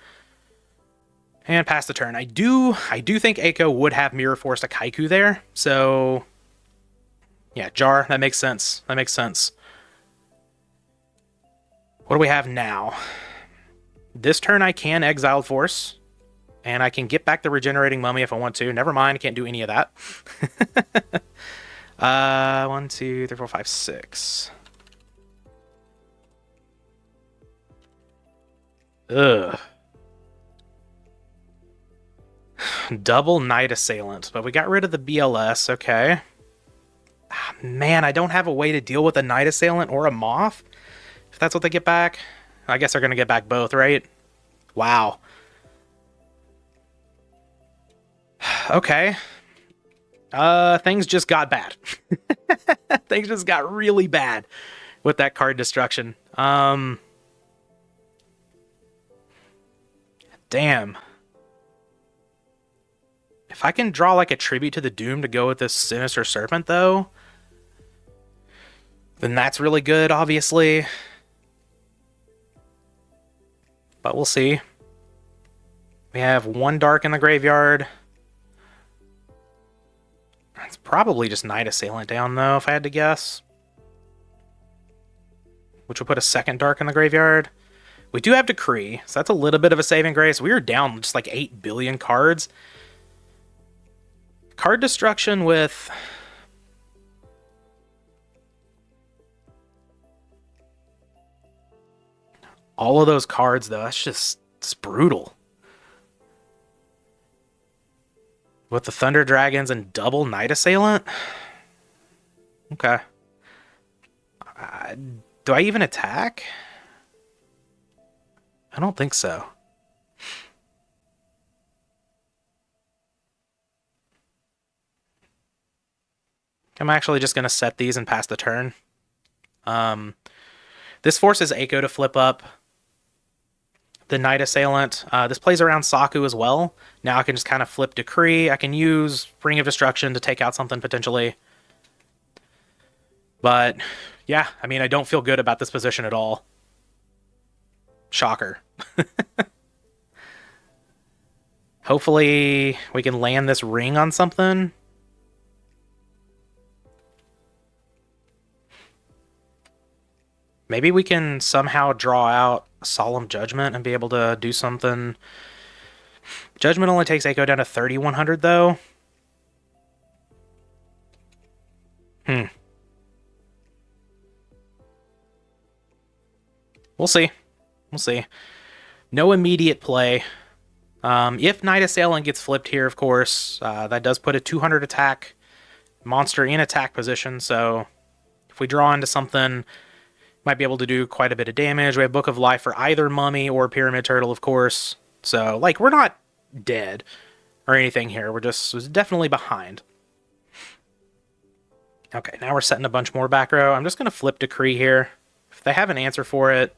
S1: And pass the turn. I do think Eiko would have Mirror Force to Kaiku there, so yeah, Jar, that makes sense. That makes sense. What do we have now? This turn I can Exile Force. And I can get back the Regenerating Mummy if I want to. Never mind, I can't do any of that. 1, 2, 3, 4, 5, 6. Ugh. Double Night Assailant. But we got rid of the BLS, okay. Man, I don't have a way to deal with a Night Assailant or a Moth. If that's what they get back. I guess they're going to get back both, right? Wow. Okay. Things just got bad. Things just got really bad with that card destruction. Damn. If I can draw like a Tribute to the Doom to go with this Sinister Serpent, though, then that's really good, obviously. But we'll see. We have 1 dark in the graveyard. It's probably just Night Assailant down, though, if I had to guess. Which will put a 2nd dark in the graveyard. We do have Decree, so that's a little bit of a saving grace. We are down just like 8 billion cards. Card destruction with all of those cards, though, it's brutal. With the Thunder Dragons and double Night Assailant? Okay. Do I even attack? I don't think so. I'm actually just going to set these and pass the turn. This forces Eiko to flip up the Knight Assailant. This plays around Saku as well. Now I can just kind of flip Decree. I can use Ring of Destruction to take out something potentially. But, yeah, I mean, I don't feel good about this position at all. Shocker. Hopefully we can land this ring on something. Maybe we can somehow draw out Solemn Judgment and be able to do something. Judgment only takes Eiko down to 3,100, though. We'll see. We'll see. No immediate play. If Knight Assailant gets flipped here, of course, that does put a 200 attack monster in attack position, so if we draw into something, might be able to do quite a bit of damage. We have Book of Life for either Mummy or Pyramid Turtle, of course. So, like, we're not dead or anything here. We're just definitely behind. Okay, now we're setting a bunch more back row. I'm just going to flip Decree here. If they have an answer for it,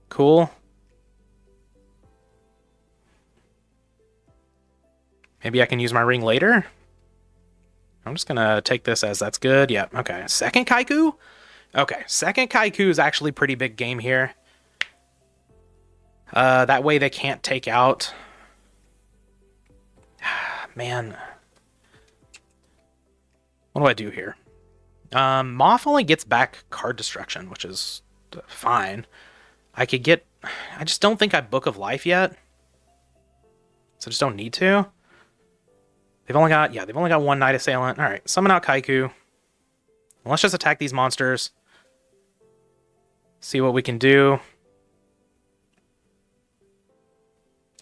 S1: cool. Maybe I can use my ring later? I'm just going to take this as that's good. Yep, okay. Second Kaiku? Okay, second Kaiku is actually pretty big game here. That way they can't take out... Man. What do I do here? Moth only gets back card destruction, which is fine. I could get... I just don't think I Book of Life yet. So I just don't need to. They've only got... Yeah, they've only got one Knight Assailant. Alright, summon out Kaiku. Let's just attack these monsters. See what we can do.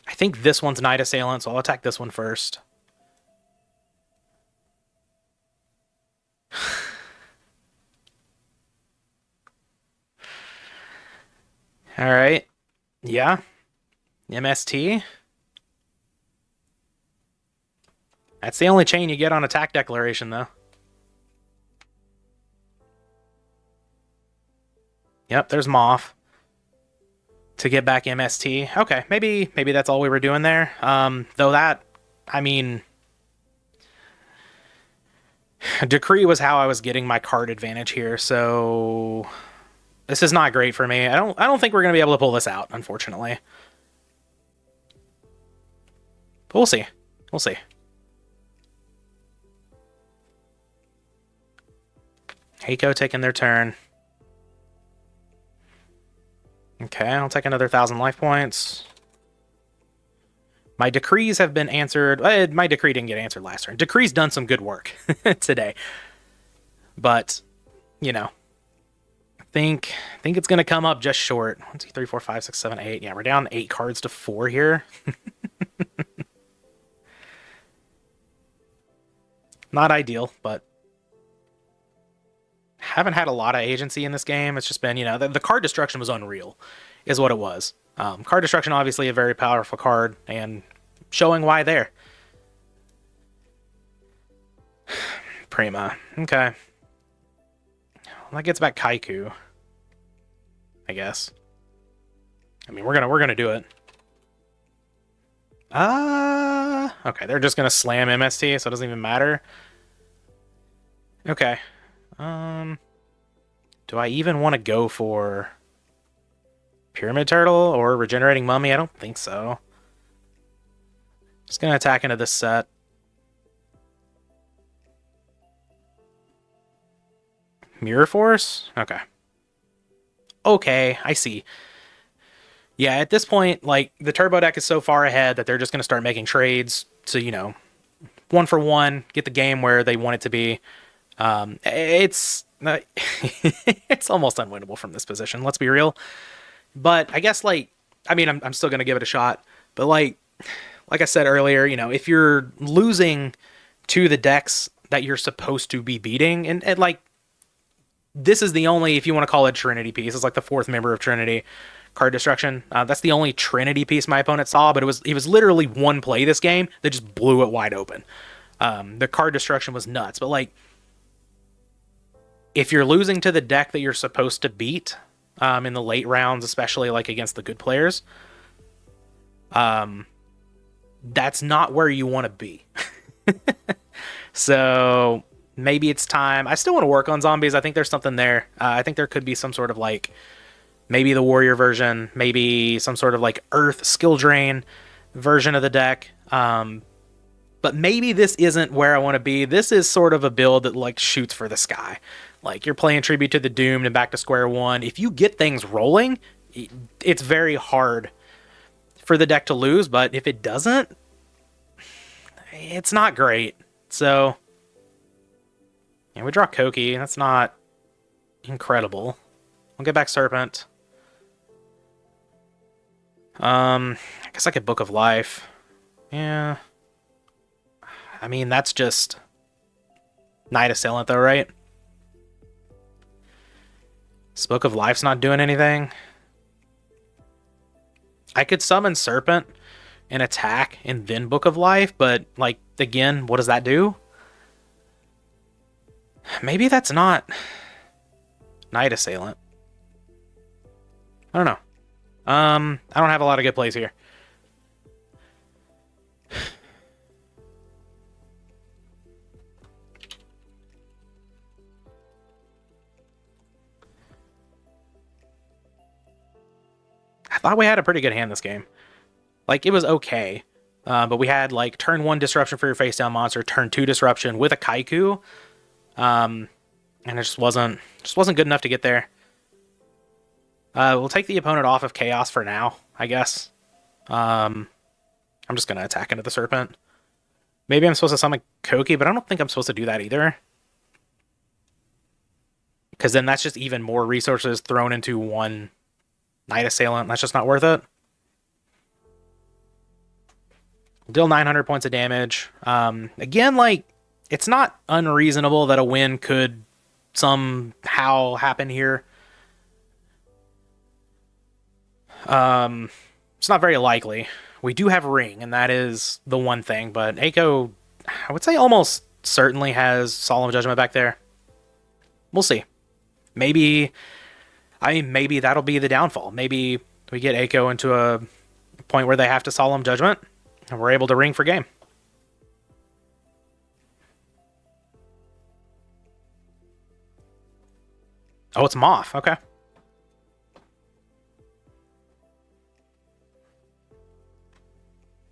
S1: I think this one's Knight Assailant, so I'll attack this one first. Alright. Yeah. MST. That's the only chain you get on attack declaration, though. Yep, there's Moth. To get back MST. Okay, maybe that's all we were doing there. Though that, I mean... Decree was how I was getting my card advantage here, so... This is not great for me. I don't think we're going to be able to pull this out, unfortunately. But we'll see. We'll see. Eiko taking their turn. Okay, I'll take another 1,000 life points. My decrees have been answered. My decree didn't get answered last turn. Decree's done some good work today. But, you know, I think it's going to come up just short. 1, 2, 3, 4, 5, 6, 7, 8. Yeah, we're down 8 cards to 4 here. Not ideal, but haven't had a lot of agency in this game. It's just been, you know, the card destruction was unreal, is what it was. Card destruction, obviously, a very powerful card, and showing why there. Prima. Okay. Well, that gets back Kaiku, I guess. I mean, we're gonna do it. Okay, they're just gonna slam MST, so it doesn't even matter. Okay. Do I even want to go for Pyramid Turtle or Regenerating Mummy? I don't think so. Just gonna attack into this set. Mirror Force? Okay. Okay, I see. Yeah, at this point, like, the turbo deck is so far ahead that they're just gonna start making trades to, you know, 1-for-1, get the game where they want it to be. It's it's almost unwinnable from this position, let's be real. But I guess, like, I mean, I'm still going to give it a shot. But, like I said earlier, you know, if you're losing to the decks that you're supposed to be beating, and like, this is the only, if you want to call it Trinity piece, it's like the 4th member of Trinity, card destruction. That's the only Trinity piece my opponent saw, but it was literally one play this game that just blew it wide open. The card destruction was nuts, but like, if you're losing to the deck that you're supposed to beat in the late rounds, especially like against the good players, that's not where you want to be. So maybe it's time. I still want to work on zombies. I think there's something there. I think there could be some sort of like, maybe the warrior version, maybe some sort of like earth skill drain version of the deck. But maybe this isn't where I want to be. This is sort of a build that like shoots for the sky. Like you're playing Tribute to the Doomed and back to square one. If you get things rolling, it's very hard for the deck to lose. But if it doesn't, it's not great. So, yeah, we draw Koki. That's not incredible. We'll get back Serpent. I guess I could Book of Life. Yeah. I mean, that's just Night Assailant, though, right? This Book of Life's not doing anything. I could summon Serpent and attack and then Book of Life, but, like, again, what does that do? Maybe that's not Night Assailant. I don't know. I don't have a lot of good plays here. I thought we had a pretty good hand this game. Like, it was okay. But we had, like, turn 1 disruption for your face down monster, turn 2 disruption with a Kaiku. And it just wasn't good enough to get there. We'll take the opponent off of Chaos for now, I guess. I'm just going to attack into the Serpent. Maybe I'm supposed to summon Koki, but I don't think I'm supposed to do that either. Because then that's just even more resources thrown into one Night Assailant. That's just not worth it. Deal 900 points of damage. Again, like, it's not unreasonable that a win could somehow happen here. It's not very likely. We do have Ring, and that is the one thing, but Eiko, I would say almost certainly has Solemn Judgment back there. We'll see. Maybe that'll be the downfall. Maybe we get Eiko into a point where they have to Solemn Judgment, and we're able to Ring for game. Oh, it's Moth. Okay.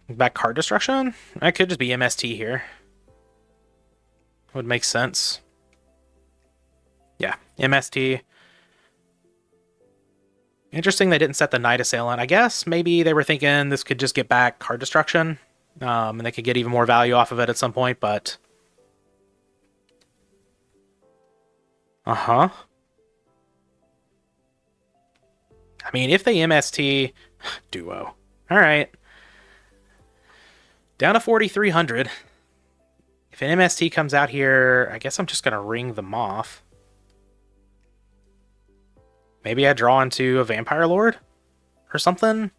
S1: Back card destruction? That could just be MST here. Would make sense. Yeah, MST. Interesting they didn't set the Night Assailant. I guess maybe they were thinking this could just get back card destruction. And they could get even more value off of it at some point, but... Uh-huh. I mean, if they MST... Duo. Alright. Down to 4,300. If an MST comes out here, I guess I'm just going to Ring the Moth. Maybe I draw into a Vampire Lord or something.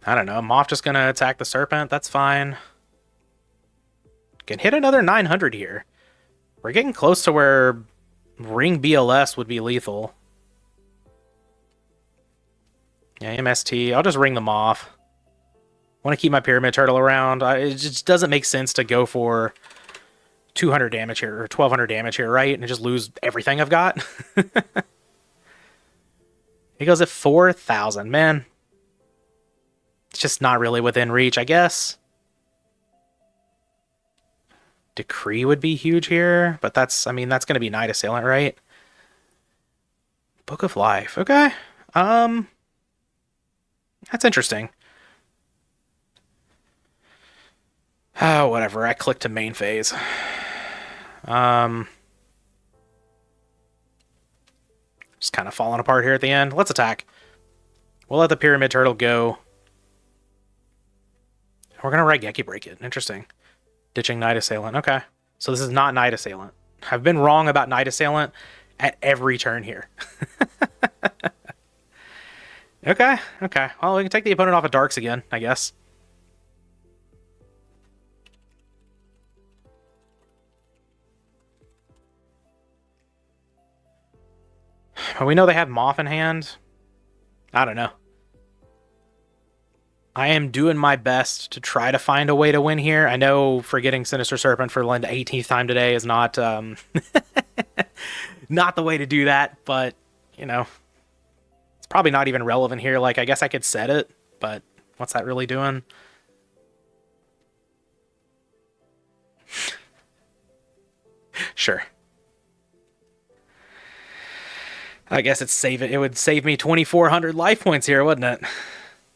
S1: I don't know. Moth just going to attack the Serpent. That's fine. Can hit another 900 here. We're getting close to where Ring BLS would be lethal. Yeah, MST. I'll just Ring the Moth. Want to keep my Pyramid Turtle around. It just doesn't make sense to go for 200 damage here, or 1,200 damage here, right? And just lose everything I've got. He goes at 4,000, man. It's just not really within reach, I guess. Decree would be huge here, but that's, I mean, that's going to be Night Assailant, right? Book of Life, okay. That's interesting. Oh, whatever. I clicked to main phase. Just kind of falling apart here at the end. Let's attack. We'll let the Pyramid Turtle go. We're going to Raigeki break it. Interesting. Ditching Night Assailant. Okay. So this is not Night Assailant. I've been wrong about Night Assailant at every turn here. Okay. Okay. Well, we can take the opponent off of Darks again, I guess. We know they have Moth in hand. I don't know. I am doing my best to try to find a way to win here. I know forgetting Sinister Serpent for the 18th time today is not not the way to do that, but, you know, it's probably not even relevant here. Like, I guess I could set it, but what's that really doing? Sure. I guess it would save me 2,400 life points here, wouldn't it?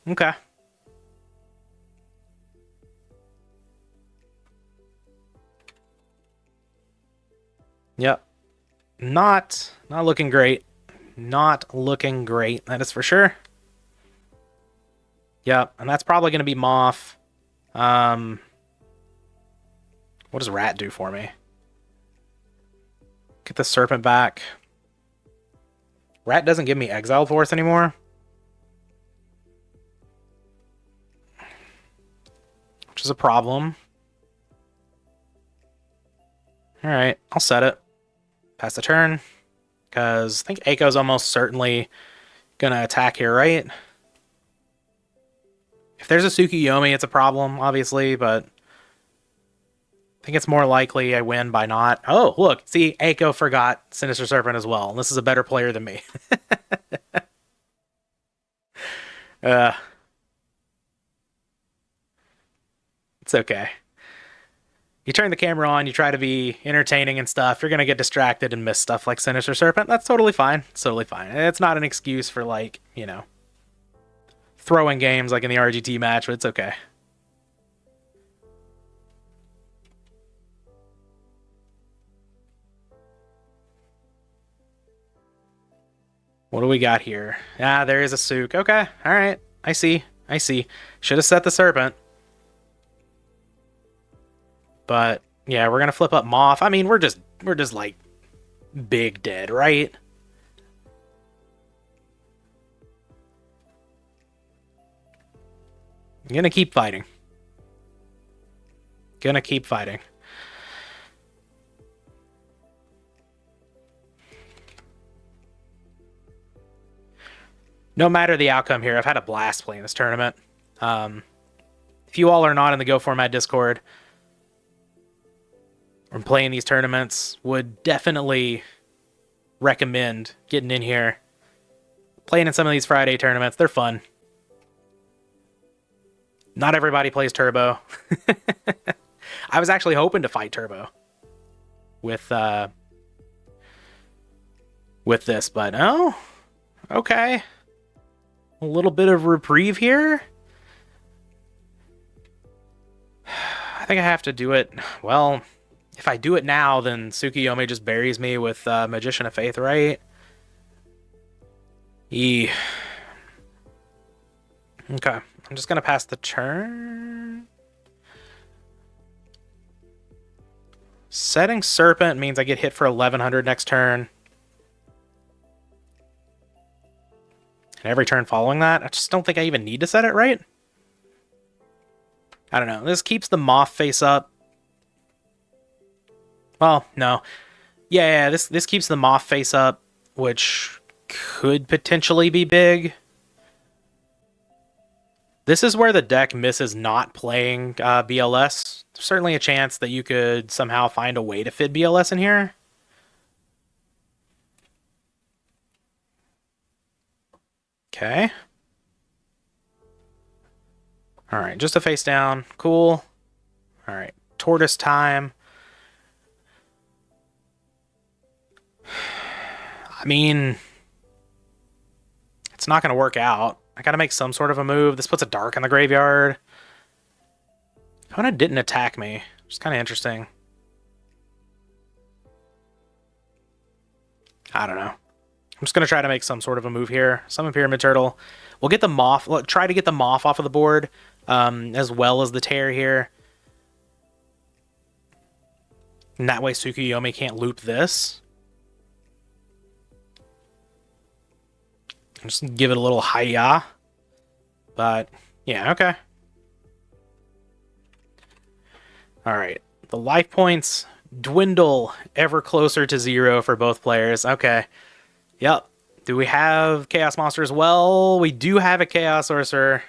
S1: Okay. Yep. Not looking great. Not looking great, that is for sure. Yep, and that's probably going to be Moth. What does Rat do for me? Get the Serpent back. Rat doesn't give me Exile Force anymore. Which is a problem. Alright, I'll set it. Pass the turn. Because I think Aiko's almost certainly gonna attack here, right? If there's a Tsukuyomi, it's a problem, obviously, but I think it's more likely I win by not. Oh, look, see, Aiko forgot Sinister Serpent as well. This is a better player than me. It's okay. You turn the camera on, you try to be entertaining and stuff, you're going to get distracted and miss stuff like Sinister Serpent. That's totally fine. It's totally fine. It's not an excuse for, like, you know, throwing games like in the RGT match, but it's okay. What do we got here? Ah, there is a Sook. Okay, alright. I see. I see. Should have set the Serpent. But yeah, we're gonna flip up Moth. I mean, we're just like big dead, right? I'm gonna keep fighting. Gonna keep fighting. No matter the outcome here, I've had a blast playing this tournament. If you all are not in the Go Format Discord, or playing these tournaments, would definitely recommend getting in here. Playing in some of these Friday tournaments, they're fun. Not everybody plays Turbo. I was actually hoping to fight Turbo with this, but oh, okay. A little bit of reprieve here. I think I have to do it. Well, if I do it now, then Tsukuyomi just buries me with Magician of Faith, right? Okay. I'm just going to pass the turn. Setting Serpent means I get hit for 1,100 next turn. And every turn following that, I just don't think I even need to set it, right? I don't know. This keeps the Moth face up. Well, no. Yeah, this keeps the Moth face up, which could potentially be big. This is where the deck misses not playing BLS. There's certainly a chance that you could somehow find a way to fit BLS in here. Okay. Alright, just a face down. Cool. Alright, Tortoise time. I mean, it's not going to work out. I got to make some sort of a move. This puts a Dark in the graveyard. Opponent didn't attack me, which is kind of interesting. I don't know. I'm just going to try to make some sort of a move here. Summon Pyramid Turtle. We'll get the Moth. We'll try to get the Moth off of the board, as well as the Tear here. And that way Tsukuyomi can't loop this. Just give it a little hi-ya. But, yeah, okay. Alright. The life points dwindle ever closer to 0 for both players. Okay. Yep. Do we have Chaos Monsters? Well, we do have a Chaos Sorcerer.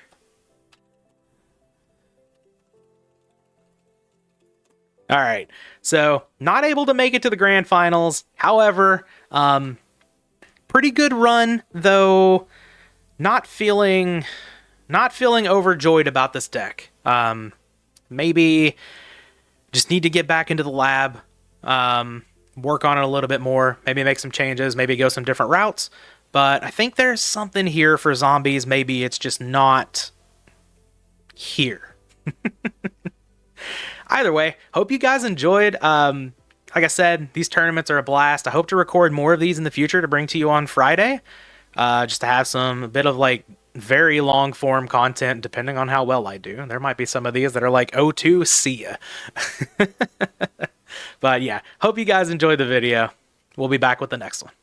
S1: All right, so not able to make it to the grand finals. However, pretty good run, though not feeling overjoyed about this deck. Maybe just need to get back into the lab, work on it a little bit more, maybe make some changes, maybe go some different routes. But I think there's something here for zombies. Maybe it's just not here. Either way, hope you guys enjoyed. Like I said, these tournaments are a blast. I hope to record more of these in the future to bring to you on Friday, just to have a bit of like very long form content, depending on how well I do. There might be some of these that are like, oh, 2, see ya. But yeah, hope you guys enjoyed the video. We'll be back with the next one.